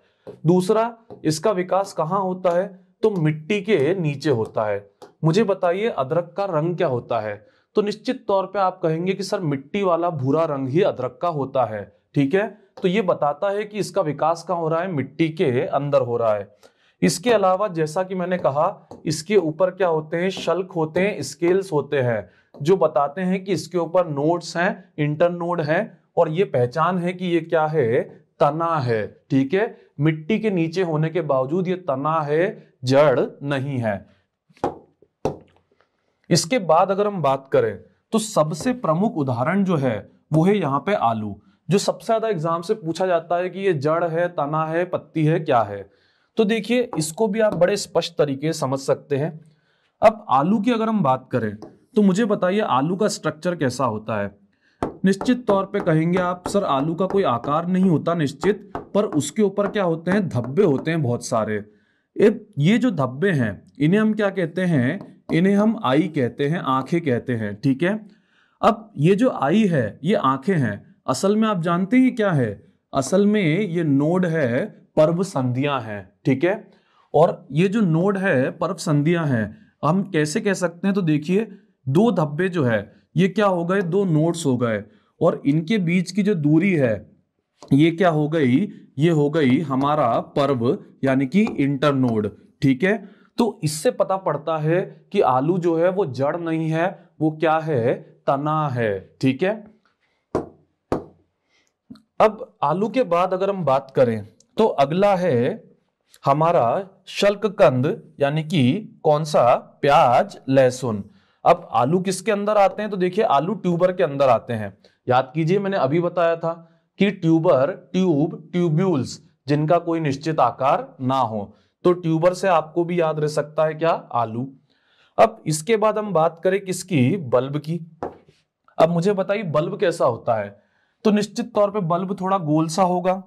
दूसरा, इसका विकास कहां होता है, तो मिट्टी के नीचे होता है। मुझे बताइए अदरक का रंग क्या होता है, तो निश्चित तौर पे आप कहेंगे कि सर मिट्टी वाला भूरा रंग ही अदरक का होता है। ठीक है, तो ये बताता है कि इसका विकास कहाँ हो रहा है, मिट्टी के अंदर हो रहा है। इसके अलावा जैसा कि मैंने कहा, इसके ऊपर क्या होते हैं, शल्क होते हैं, स्केल्स होते हैं, जो बताते हैं कि इसके ऊपर नोड्स हैं, इंटरनोड हैं, और ये पहचान है कि ये क्या है, तना है। ठीक है, मिट्टी के नीचे होने के बावजूद ये तना है, जड़ नहीं है। इसके बाद अगर हम बात करें तो सबसे प्रमुख उदाहरण जो है वो है यहाँ पे आलू, जो सबसे ज्यादा एग्जाम से पूछा जाता है कि ये जड़ है, तना है, पत्ती है, क्या है। तो देखिए इसको भी आप बड़े स्पष्ट तरीके से समझ सकते हैं। अब आलू की अगर हम बात करें तो मुझे बताइए आलू का स्ट्रक्चर कैसा होता है। निश्चित तौर पे कहेंगे आप सर आलू का कोई आकार नहीं होता निश्चित, पर उसके ऊपर क्या होते हैं, धब्बे होते हैं बहुत सारे। ये जो धब्बे हैं इन्हें हम क्या कहते हैं, इन्हें हम आई कहते हैं, आंखें कहते हैं। ठीक है, अब ये जो आई है ये आंखें हैं, असल में आप जानते हैं क्या है, असल में ये नोड है, पर्व संधियां हैं। ठीक है, और ये जो नोड है, पर्व संधियां हैं, हम कैसे कह सकते हैं, तो देखिए दो धब्बे जो है ये क्या हो गए, दो नोड्स हो गए, और इनके बीच की जो दूरी है ये क्या हो गई, ये हो गई हमारा पर्व यानी कि इंटरनोड। ठीक है, तो इससे पता पड़ता है कि आलू जो है वो जड़ नहीं है, वो क्या है, तना है। ठीक है, अब आलू के बाद अगर हम बात करें तो अगला है हमारा शल्ककंद यानी कि कौन सा, प्याज, लहसुन। अब आलू किसके अंदर आते हैं, तो देखिए आलू ट्यूबर के अंदर आते हैं। याद कीजिए मैंने अभी बताया था कि ट्यूबर, ट्यूब, ट्यूब्यूल्स, जिनका कोई निश्चित आकार ना हो, तो ट्यूबर से आपको भी याद रह सकता है क्या, आलू। अब इसके बाद हम बात करें किसकी, बल्ब की। अब मुझे बताइए बल्ब कैसा होता है, तो निश्चित तौर पे बल्ब थोड़ा गोल सा होगा।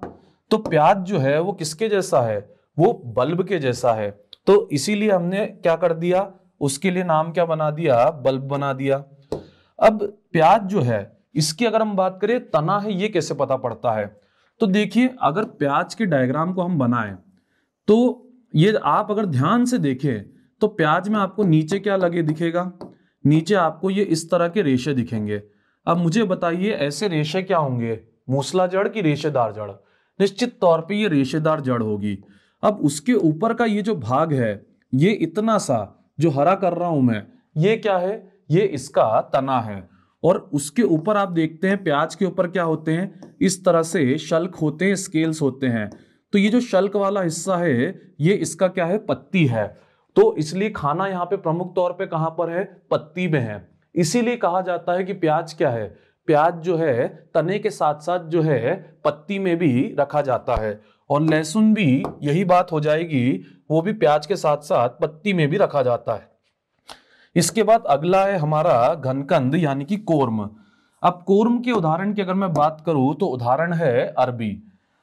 तो प्याज जो है वो किसके जैसा है, वो बल्ब के जैसा है, तो इसीलिए हमने क्या कर दिया, उसके लिए नाम क्या बना दिया, बल्ब बना दिया। अब प्याज जो है इसकी अगर हम बात करें, तना है, ये कैसे पता पड़ता है, तो देखिए अगर प्याज के डायग्राम को हम बनाएं तो ये आप अगर ध्यान से देखें तो प्याज में आपको नीचे क्या लगे दिखेगा, नीचे आपको ये इस तरह के रेशे दिखेंगे। अब मुझे बताइए ऐसे रेशे क्या होंगे, मूसला जड़ की रेशेदार जड़, निश्चित तौर पे ये रेशेदार जड़ होगी। अब उसके ऊपर का ये जो भाग है, ये इतना सा जो हरा कर रहा हूं मैं, ये क्या है, ये इसका तना है। और उसके ऊपर आप देखते हैं प्याज के ऊपर क्या होते हैं, इस तरह से शल्क होते हैं, स्केल्स होते हैं। तो ये जो शल्क वाला हिस्सा है ये इसका क्या है, पत्ती है। तो इसलिए खाना यहाँ पे प्रमुख तौर पे कहां पर है, पत्ती में है। इसीलिए कहा जाता है कि प्याज क्या है, प्याज जो है तने के साथ साथ जो है पत्ती में भी रखा जाता है। और लहसुन भी यही बात हो जाएगी, वो भी प्याज के साथ साथ पत्ती में भी रखा जाता है। इसके बाद अगला है हमारा घनकंद यानी कि कोर्म। अब कोर्म के उदाहरण की अगर मैं बात करूं तो उदाहरण है अरबी।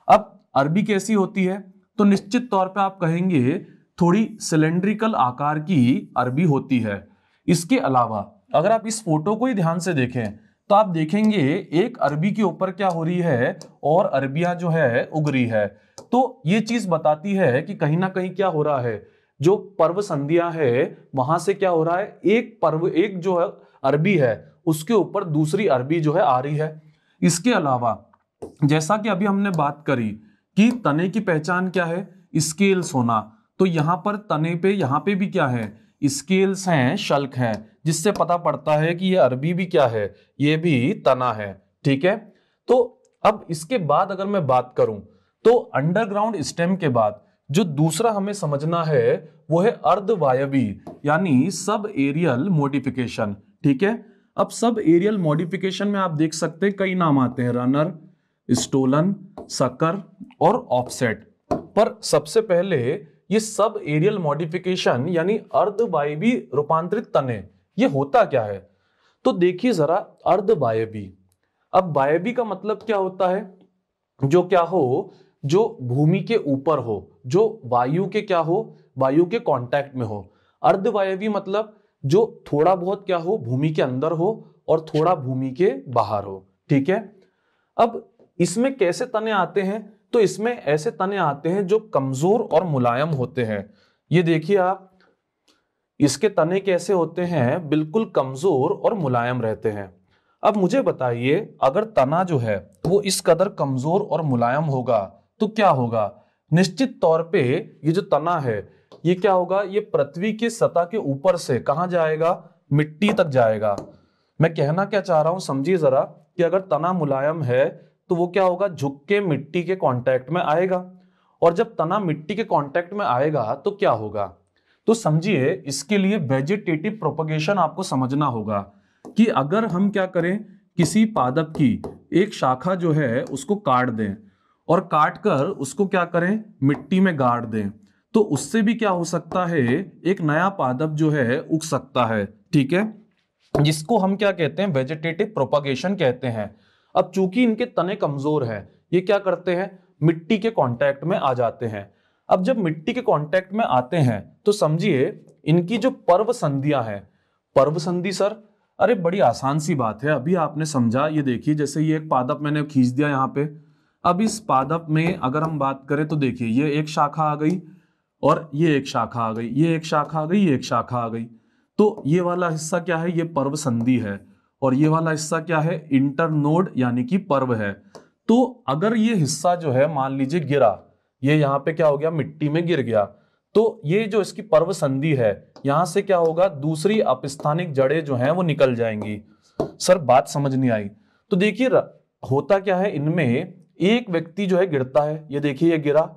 अब अरबी कैसी होती है, तो निश्चित तौर पे आप कहेंगे थोड़ी सिलेंड्रिकल आकार की अरबी होती है। इसके अलावा अगर आप इस फोटो को ही ध्यान से देखें तो आप देखेंगे एक अरबी के ऊपर क्या हो रही है, और अरबियां जो है उग रही है। तो ये चीज बताती है कि कहीं ना कहीं क्या हो रहा है, जो पर्व संधियां है वहां से क्या हो रहा है, एक पर्व, एक जो है अरबी है उसके ऊपर दूसरी अरबी जो है आ रही है। इसके अलावा जैसा कि अभी हमने बात करी कि तने की पहचान क्या है, स्केल्स होना, तो यहां पर तने पे यहां पे भी क्या है, स्केल्स हैं, शल्क हैं, जिससे पता पड़ता है कि ये अरबी भी क्या है, ये भी तना है। ठीक है, तो अब इसके बाद अगर मैं बात करूं तो अंडरग्राउंड स्टेम के बाद जो दूसरा हमें समझना है वो है अर्धवायवी यानी सब एरियल मॉडिफिकेशन। ठीक है, अब सब एरियल मॉडिफिकेशन में आप देख सकते हैं कई नाम आते हैं, रनर, स्टोलन, सकर और ऑफसेट। पर सबसे पहले ये सब एरियल मॉडिफिकेशन यानी अर्धवायवी रूपांतरित तने, ये होता क्या है, तो देखिए जरा अर्धवायवी। अब वायवी का मतलब क्या होता है, जो क्या हो, जो भूमि के ऊपर हो, जो वायु के क्या हो, वायु के कांटेक्ट में हो। अर्धवायवी मतलब जो थोड़ा बहुत क्या हो, भूमि के अंदर हो और थोड़ा भूमि के बाहर हो। ठीक है, अब इसमें कैसे तने आते हैं, तो इसमें ऐसे तने आते हैं जो कमजोर और मुलायम होते हैं। ये देखिए आप, इसके तने कैसे होते हैं, बिल्कुल कमजोर और मुलायम रहते हैं। अब मुझे बताइए, अगर तना जो है वो इस कदर कमजोर और मुलायम होगा तो क्या होगा? निश्चित तौर पे ये जो तना है ये क्या होगा, ये पृथ्वी की सतह के ऊपर से कहां जाएगा, मिट्टी तक जाएगा। मैं कहना क्या चाह रहा हूं समझिए जरा, कि अगर तना मुलायम है तो वो क्या होगा, झुक के मिट्टी के कांटेक्ट में आएगा, और जब तना मिट्टी के कांटेक्ट में आएगा तो क्या होगा। तो समझिए, इसके लिए वेजिटेटिव प्रोपगेशन आपको समझना होगा कि अगर हम क्या करें, किसी पादप की एक शाखा जो है उसको काट दें और काट कर उसको क्या करें, मिट्टी में गाड़ दें, तो उससे भी क्या हो सकता है, एक नया पादप जो है उग सकता है। ठीक है, जिसको हम क्या कहते हैं, वेजिटेटिव प्रोपगेशन कहते हैं। अब चूंकि इनके तने कमजोर हैं, ये क्या करते हैं, मिट्टी के कांटेक्ट में आ जाते हैं। अब जब मिट्टी के कांटेक्ट में आते हैं तो समझिए इनकी जो पर्व संधियां हैं, पर्व संधि सर, अरे बड़ी आसान सी बात है, अभी आपने समझा। ये देखिए, जैसे ये एक पादप मैंने खींच दिया यहाँ पे, अब इस पादप में अगर हम बात करें तो देखिए ये एक शाखा आ गई और ये एक शाखा आ गई, ये एक शाखा आ गई, ये एक शाखा आ गई। तो ये वाला हिस्सा क्या है, ये पर्व संधि है, और ये वाला हिस्सा क्या है, इंटरनोड यानी कि पर्व है। तो अगर ये हिस्सा जो है मान लीजिए गिरा, ये यहाँ पे क्या हो गया, मिट्टी में गिर गया, तो ये जो इसकी पर्व संधि है, यहां से क्या होगा, दूसरी अपस्थानिक जड़ें जो हैं वो निकल जाएंगी। सर बात समझ नहीं आई? तो देखिए होता क्या है, इनमें एक व्यक्ति जो है गिरता है, ये देखिए ये गिरा,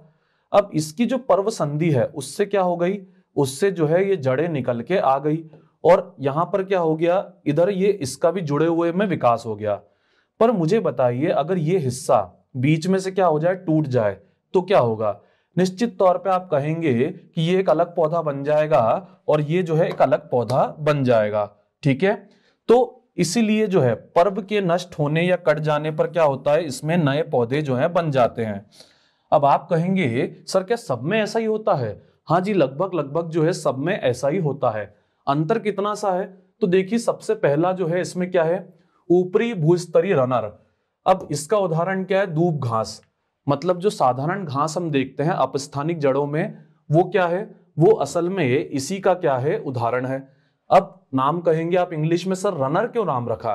अब इसकी जो पर्व संधि है उससे क्या हो गई, उससे जो है ये जड़ें निकल के आ गई, और यहां पर क्या हो गया, इधर ये इसका भी जुड़े हुए में विकास हो गया। पर मुझे बताइए, अगर ये हिस्सा बीच में से क्या हो जाए, टूट जाए, तो क्या होगा? निश्चित तौर पे आप कहेंगे कि ये एक अलग पौधा बन जाएगा और ये जो है एक अलग पौधा बन जाएगा। ठीक है, तो इसीलिए जो है पर्व के नष्ट होने या कट जाने पर क्या होता है, इसमें नए पौधे जो है बन जाते हैं। अब आप कहेंगे सर क्या सब में ऐसा ही होता है? हाँ जी, लगभग लगभग जो है सब में ऐसा ही होता है। अंतर कितना सा है, तो देखिए सबसे पहला जो है इसमें क्या है, ऊपरी भूस्तरीय रनर। अब इसका उदाहरण क्या है, दूब घास, मतलब जो साधारण घास हम देखते हैं अपस्थानिक जड़ों में, वो क्या है, वो असल में इसी का क्या है, उदाहरण है। अब नाम कहेंगे आप इंग्लिश में, सर रनर क्यों नाम रखा?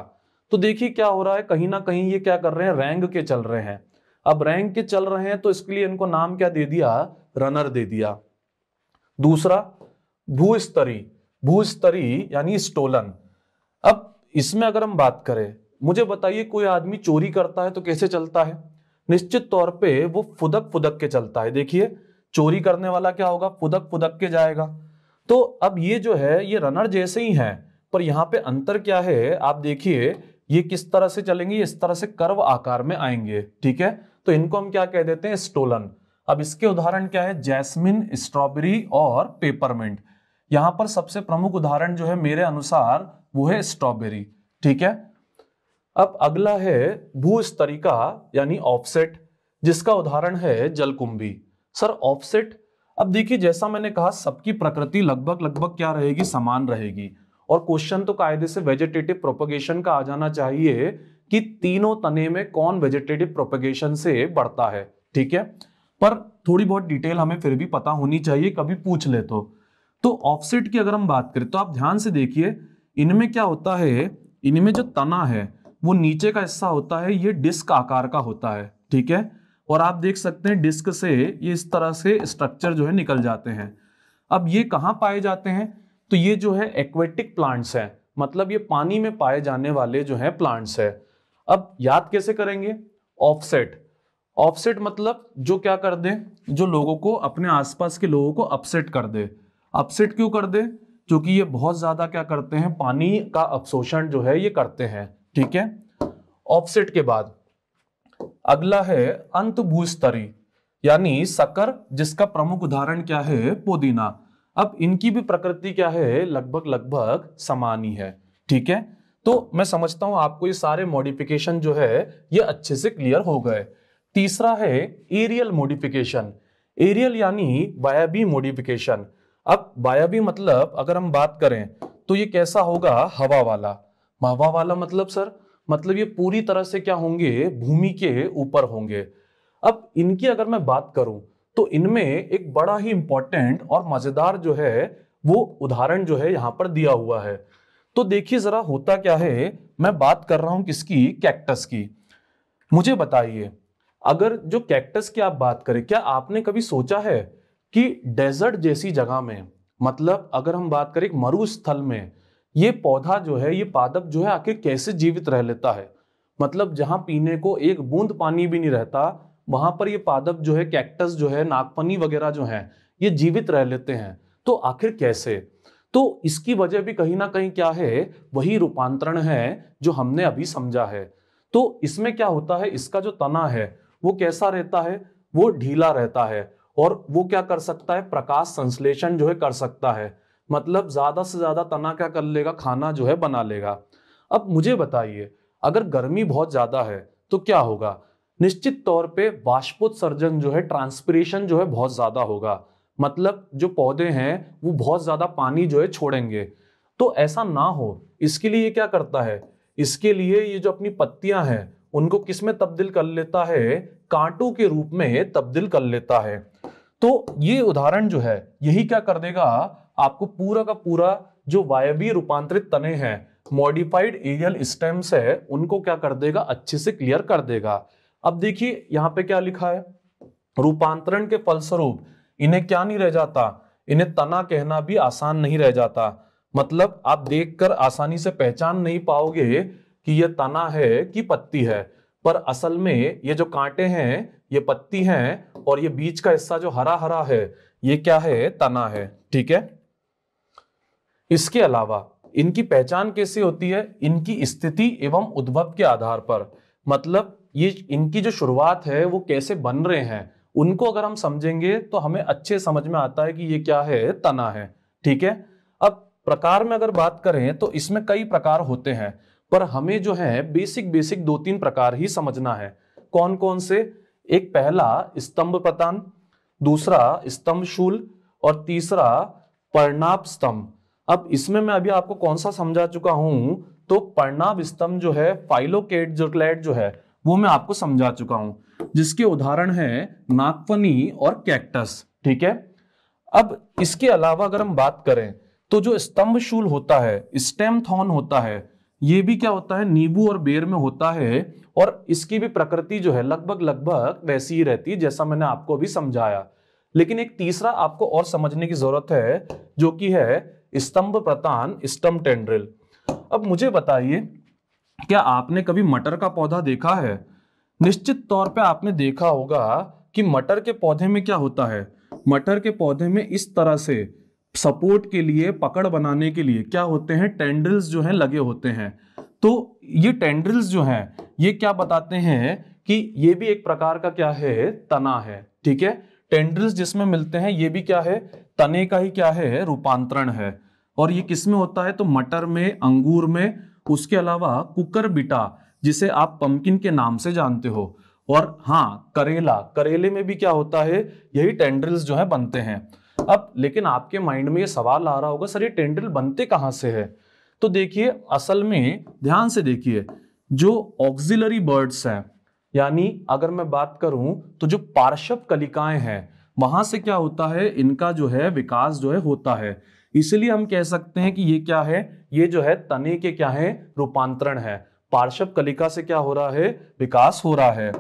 तो देखिए क्या हो रहा है, कहीं ना कहीं ये क्या कर रहे हैं, रैंक के चल रहे हैं। अब रैंक के चल रहे हैं तो इसके लिए इनको नाम क्या दे दिया, रनर दे दिया। दूसरा भूस्तरी, भूस्तरी यानी स्टोलन। अब इसमें अगर हम बात करें, मुझे बताइए कोई आदमी चोरी करता है तो कैसे चलता है? निश्चित तौर पे वो फुदक फुदक के चलता है। देखिए चोरी करने वाला क्या होगा, फुदक फुदक के जाएगा। तो अब ये जो है ये रनर जैसे ही है, पर यहाँ पे अंतर क्या है, आप देखिए ये किस तरह से चलेंगे, इस तरह से कर्व आकार में आएंगे। ठीक है, तो इनको हम क्या कह देते हैं, स्टोलन। अब इसके उदाहरण क्या है, जैस्मिन, स्ट्रॉबेरी और पेपरमिंट। यहां पर सबसे प्रमुख उदाहरण जो है मेरे अनुसार वो है स्ट्रॉबेरी। ठीक है, अब अगला है भूस्तरिका यानी ऑफसेट, जिसका उदाहरण है जलकुंभी। सर ऑफसेट, अब देखिए जैसा मैंने कहा सबकी प्रकृति लगभग लगभग क्या रहेगी, समान रहेगी, और क्वेश्चन तो कायदे से वेजिटेटिव प्रोपगेशन का आ जाना चाहिए कि तीनों तने में कौन वेजिटेटिव प्रोपगेशन से बढ़ता है। ठीक है, पर थोड़ी बहुत डिटेल हमें फिर भी पता होनी चाहिए, कभी पूछ ले तो ऑफसेट की अगर हम बात करें तो आप ध्यान से देखिए, इनमें क्या होता है, इनमें जो तना है वो नीचे का हिस्सा होता है, ये डिस्क आकार का होता है। ठीक है, और आप देख सकते हैं डिस्क से ये इस तरह से स्ट्रक्चर जो है निकल जाते हैं। अब ये कहाँ पाए जाते हैं, तो ये जो है एक्वेटिक प्लांट्स हैं, मतलब ये पानी में पाए जाने वाले जो है प्लांट्स है। अब याद कैसे करेंगे, ऑफसेट, ऑफसेट मतलब जो क्या कर दे, जो लोगों को, अपने आसपास के लोगों को अपसेट कर दे। अपसेट क्यों कर दे, क्योंकि ये बहुत ज्यादा क्या करते हैं, पानी का अवशोषण जो है ये करते हैं। ठीक है, ऑफसेट के बाद अगला है अंतभूस्तरी यानी सकर, जिसका प्रमुख उदाहरण क्या है, पुदीना। अब इनकी भी प्रकृति क्या है, लगभग लगभग समान ही है। ठीक है, तो मैं समझता हूं आपको ये सारे मॉडिफिकेशन जो है ये अच्छे से क्लियर हो गए। तीसरा है एरियल मॉडिफिकेशन, एरियल यानी वायबी मॉडिफिकेशन। अब वायबी मतलब अगर हम बात करें तो ये कैसा होगा, हवा वाला। हवा वाला मतलब सर, मतलब ये पूरी तरह से क्या होंगे, भूमि के ऊपर होंगे। अब इनकी अगर मैं बात करूं तो इनमें एक बड़ा ही इंपॉर्टेंट और मजेदार जो है वो उदाहरण जो है यहाँ पर दिया हुआ है। तो देखिए जरा होता क्या है, मैं बात कर रहा हूं किसकी, कैक्टस की। मुझे बताइए, अगर जो कैक्टस की आप बात करें, क्या आपने कभी सोचा है कि डेजर्ट जैसी जगह में, मतलब अगर हम बात करें एक मरुस्थल में, ये पौधा जो है, ये पादप जो है आखिर कैसे जीवित रह लेता है? मतलब जहां पीने को एक बूंद पानी भी नहीं रहता, वहां पर ये पादप जो है, कैक्टस जो है, नागफनी वगैरह जो है, ये जीवित रह लेते हैं। तो आखिर कैसे? तो इसकी वजह भी कहीं ना कहीं क्या है, वही रूपांतरण है जो हमने अभी समझा है। तो इसमें क्या होता है, इसका जो तना है वो कैसा रहता है, वो ढीला रहता है, और वो क्या कर सकता है, प्रकाश संश्लेषण जो है कर सकता है। मतलब ज्यादा से ज्यादा तना क्या कर लेगा, खाना जो है बना लेगा। अब मुझे बताइए, अगर गर्मी बहुत ज्यादा है तो क्या होगा? निश्चित तौर पे बाष्पोत्सर्जन जो है, ट्रांसपिरेशन जो है बहुत ज्यादा होगा। मतलब जो पौधे हैं वो बहुत ज्यादा पानी जो है छोड़ेंगे। तो ऐसा ना हो, इसके लिए ये क्या करता है, इसके लिए ये जो अपनी पत्तियां हैं उनको किस में तब्दील कर लेता है, कांटों के रूप में तब्दील कर लेता है। तो ये उदाहरण जो है यही क्या कर देगा, आपको पूरा का पूरा जो वायवीय रूपांतरित तने हैं, मॉडिफाइड एरियल स्टेम्स है, उनको क्या कर देगा, अच्छे से क्लियर कर देगा। अब देखिए यहां पे क्या लिखा है, रूपांतरण के फलस्वरूप इन्हें क्या नहीं रह जाता, इन्हें तना कहना भी आसान नहीं रह जाता। मतलब आप देखकर आसानी से पहचान नहीं पाओगे कि यह तना है कि पत्ती है, पर असल में ये जो कांटे हैं ये पत्ती हैं, और ये बीच का हिस्सा जो हरा हरा है ये क्या है, तना है। ठीक है, इसके अलावा इनकी पहचान कैसे होती है, इनकी स्थिति एवं उद्भव के आधार पर। मतलब ये इनकी जो शुरुआत है वो कैसे बन रहे हैं, उनको अगर हम समझेंगे तो हमें अच्छे समझ में आता है कि ये क्या है, तना है। ठीक है, अब प्रकार में अगर बात करें तो इसमें कई प्रकार होते हैं, पर हमें जो है बेसिक बेसिक 2-3 प्रकार ही समझना है। कौन कौन से? एक पहला स्तंभ पतान, दूसरा स्तंभ शूल, और तीसरा पर्णाभ स्तंभ। अब इसमें मैं अभी आपको कौन सा समझा चुका हूं, तो पर्णाभ स्तंभ जो है, फाइलोकेटजुक्लेट जो है, वो मैं आपको समझा चुका हूं, जिसके उदाहरण है नागफनी और कैक्टस। ठीक है, अब इसके अलावा अगर हम बात करें तो जो स्तंभ शूल होता है, स्टेम थॉर्न होता है, ये भी क्या होता है, नींबू और बेर में होता है, और इसकी भी प्रकृति जो है लगभग लगभग वैसी ही रहती है जैसा मैंने आपको अभी समझाया। लेकिन एक तीसरा आपको और समझने की जरूरत है, जो कि है स्तंभ प्रतान, स्टम टेंड्रिल। अब मुझे बताइए, क्या आपने कभी मटर का पौधा देखा है? निश्चित तौर पे आपने देखा होगा कि मटर के पौधे में क्या होता है, मटर के पौधे में इस तरह से सपोर्ट के लिए, पकड़ बनाने के लिए क्या होते हैं, टेंड्रिल्स जो हैं लगे होते हैं। तो ये टेंड्रिल्स जो हैं ये क्या बताते हैं कि ये भी एक प्रकार का क्या है, तना है। ठीक है, टेंड्रिल्स जिसमें मिलते हैं ये भी क्या है, तने का ही क्या है, रूपांतरण है। और ये किस में होता है, तो मटर में, अंगूर में, उसके अलावा कुकुरबिटा जिसे आप पंपकिन के नाम से जानते हो, और हाँ करेला, करेले में भी क्या होता है, यही टेंड्रिल्स जो है बनते हैं। अब लेकिन आपके माइंड में ये सवाल आ रहा होगा, सर ये टेंड्रिल बनते कहाँ से है? तो देखिए असल में ध्यान से देखिए, जो ऑक्सिलरी बर्ड्स हैं, यानी अगर मैं बात करूं तो जो पार्श्व कलिकाएं हैं, वहां से क्या होता है, इनका जो है विकास जो है होता है। इसलिए हम कह सकते हैं कि ये क्या है, ये जो है तने के क्या है, रूपांतरण है। पार्श्व कलिका से क्या हो रहा है, विकास हो रहा है।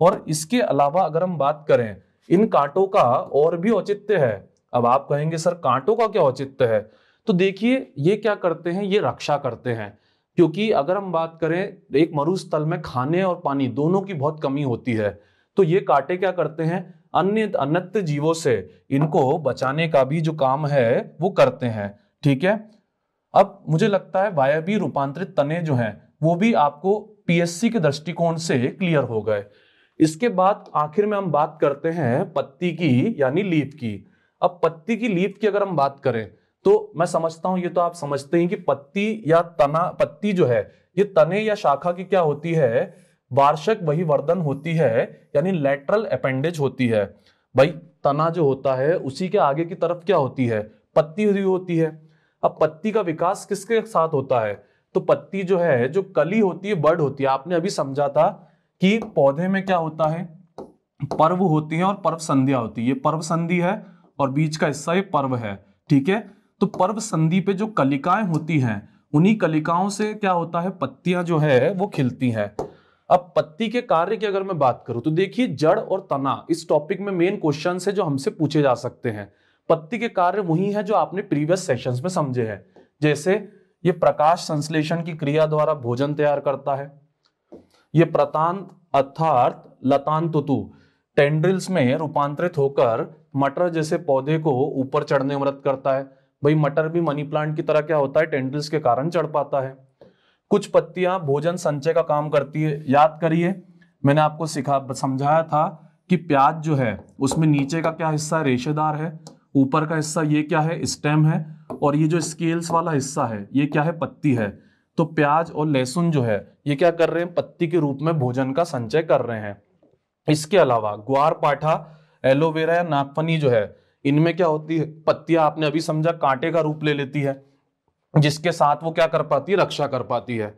और इसके अलावा अगर हम बात करें, इन कांटों का और भी औचित्य है। अब आप कहेंगे सर कांटों का क्या औचित्य है? तो देखिए ये क्या करते हैं, ये रक्षा करते हैं। क्योंकि अगर हम बात करें, एक मरुस्थल में खाने और पानी दोनों की बहुत कमी होती है, तो ये कांटे क्या करते हैं, अन्य अन्यत्र जीवों से इनको बचाने का भी जो काम है वो करते हैं। ठीक है, अब मुझे लगता है वायवीय रूपांतरित तने जो हैं वो भी आपको पीएससी के दृष्टिकोण से क्लियर हो गए। इसके बाद आखिर में हम बात करते हैं पत्ती की, यानी लीफ की। अब पत्ती की, लीफ की अगर हम बात करें तो मैं समझता हूं ये तो आप समझते हैं कि पत्ती या तना, पत्ती जो है ये तने या शाखा की क्या होती है, वार्षिक बहिर्वर्धन होती है, यानी लेटरल अपेंडेज होती है। भाई तना जो होता है उसी के आगे की तरफ क्या होती है, पत्ती हुई होती है। अब पत्ती का विकास किसके साथ होता है, तो पत्ती जो है, जो कली होती है, बड होती है, आपने अभी समझा था कि पौधे में क्या होता है, पर्व होती है और पर्व संधियां होती है। ये पर्व संधि है और बीच का हिस्सा ये पर्व है। ठीक है, तो पर्व संधि पे जो कलिकाएं होती हैं, उन्हीं कलिकाओं से क्या होता है, पत्तियां जो है वो खिलती हैं। अब पत्ती के कार्य की अगर मैं बात करूं तो देखिए, जड़ और तना इस टॉपिक में मेन क्वेश्चन है जो हमसे पूछे जा सकते हैं। पत्ती के कार्य वही है जो आपने प्रीवियस सेशंस में समझे हैं, जैसे ये प्रकाश संश्लेषण की क्रिया द्वारा भोजन तैयार करता है, ये प्रतांत अर्थात लतांतुतु टेंड्रिल्स में रूपांतरित होकर मटर जैसे पौधे को ऊपर चढ़ने में मदद करता है। भाई मटर भी मनी प्लांट की तरह क्या होता है, टेंड्रिल्स के कारण चढ़ पाता है। कुछ पत्तियां भोजन संचय का काम करती है। याद करिए, मैंने आपको समझाया था कि प्याज जो है उसमें नीचे का क्या हिस्सा रेशेदार है, ऊपर का हिस्सा ये क्या है, स्टेम है, और ये जो स्केल्स वाला हिस्सा है ये क्या है, पत्ती है। तो प्याज और लहसुन जो है ये क्या कर रहे हैं, पत्ती के रूप में भोजन का संचय कर रहे हैं। इसके अलावा ग्वार पाठा, एलोवेरा या नागफनी जो है, इनमें क्या होती है, पत्तियां आपने अभी समझा कांटे का रूप ले लेती है, जिसके साथ वो क्या कर पाती है, रक्षा कर पाती है।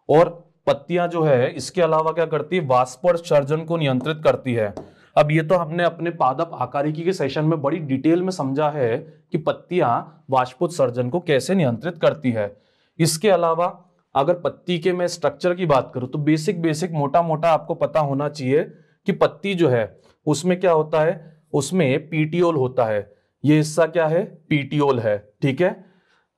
और पत्तियां जो है इसके अलावा क्या करती है, वाष्पोत्सर्जन को नियंत्रित करती है। अब ये तो हमने अपने पादप आकारिकी के सेशन में बड़ी डिटेल में समझा है कि पत्तियां वाष्पोत्सर्जन को कैसे नियंत्रित करती है। इसके अलावा अगर पत्ती के मैं स्ट्रक्चर की बात करूं तो बेसिक मोटा मोटा आपको पता होना चाहिए कि पत्ती जो है उसमें क्या होता है, उसमें पीटियोल होता है। ये हिस्सा क्या है, पीटियोल है, ठीक है।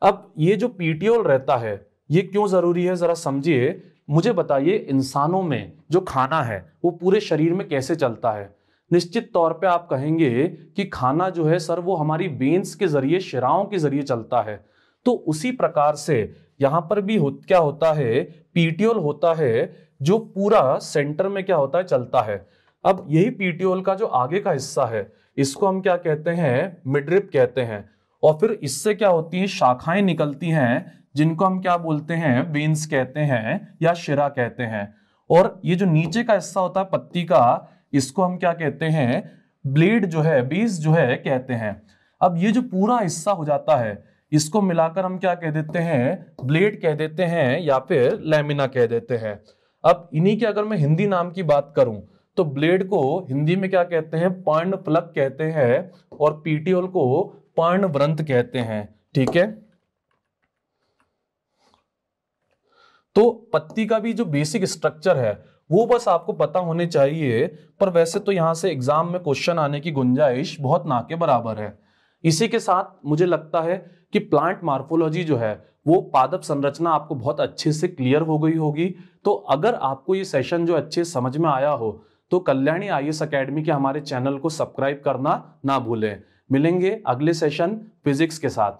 अब ये जो पीटियोल रहता है ये क्यों जरूरी है, जरा समझिए, मुझे बताइए। इंसानों में जो खाना है वो पूरे शरीर में कैसे चलता है। निश्चित तौर पे आप कहेंगे कि खाना जो है सर वो हमारी वेन्स के जरिए, शिराओं के जरिए चलता है। तो उसी प्रकार से यहां पर भी क्या होता है, पीटियोल होता है जो पूरा सेंटर में क्या होता है, चलता है। अब यही पीटियोल का जो आगे का हिस्सा है इसको हम क्या कहते हैं, मिडरिप कहते हैं। और फिर इससे क्या होती है, शाखाएं निकलती हैं जिनको हम क्या बोलते हैं, वेन्स कहते हैं या शिरा कहते हैं। और ये जो नीचे का हिस्सा होता है पत्ती का, इसको हम क्या कहते हैं, ब्लेड जो है, बेस जो है कहते हैं। अब ये जो पूरा हिस्सा हो जाता है इसको मिलाकर हम क्या कह देते हैं, ब्लेड कह देते हैं या फिर लैमिना कह देते हैं। अब इन्हीं के अगर मैं हिंदी नाम की बात करूं तो ब्लेड को हिंदी में क्या कहते हैं, पर्णफलक कहते हैं, और पीटियोल को पर्णवृंत कहते हैं, ठीक है। तो पत्ती का भी जो बेसिक स्ट्रक्चर है वो बस आपको पता होने चाहिए, पर वैसे तो यहां से एग्जाम में क्वेश्चन आने की गुंजाइश बहुत ना के बराबर है। इसी के साथ मुझे लगता है कि प्लांट मार्फोलॉजी जो है वो पादप संरचना आपको बहुत अच्छे से क्लियर हो गई होगी। तो अगर आपको ये सेशन जो अच्छे समझ में आया हो तो कल्याणी आईएएस एकेडमी के हमारे चैनल को सब्सक्राइब करना ना भूलें। मिलेंगे अगले सेशन फिजिक्स के साथ।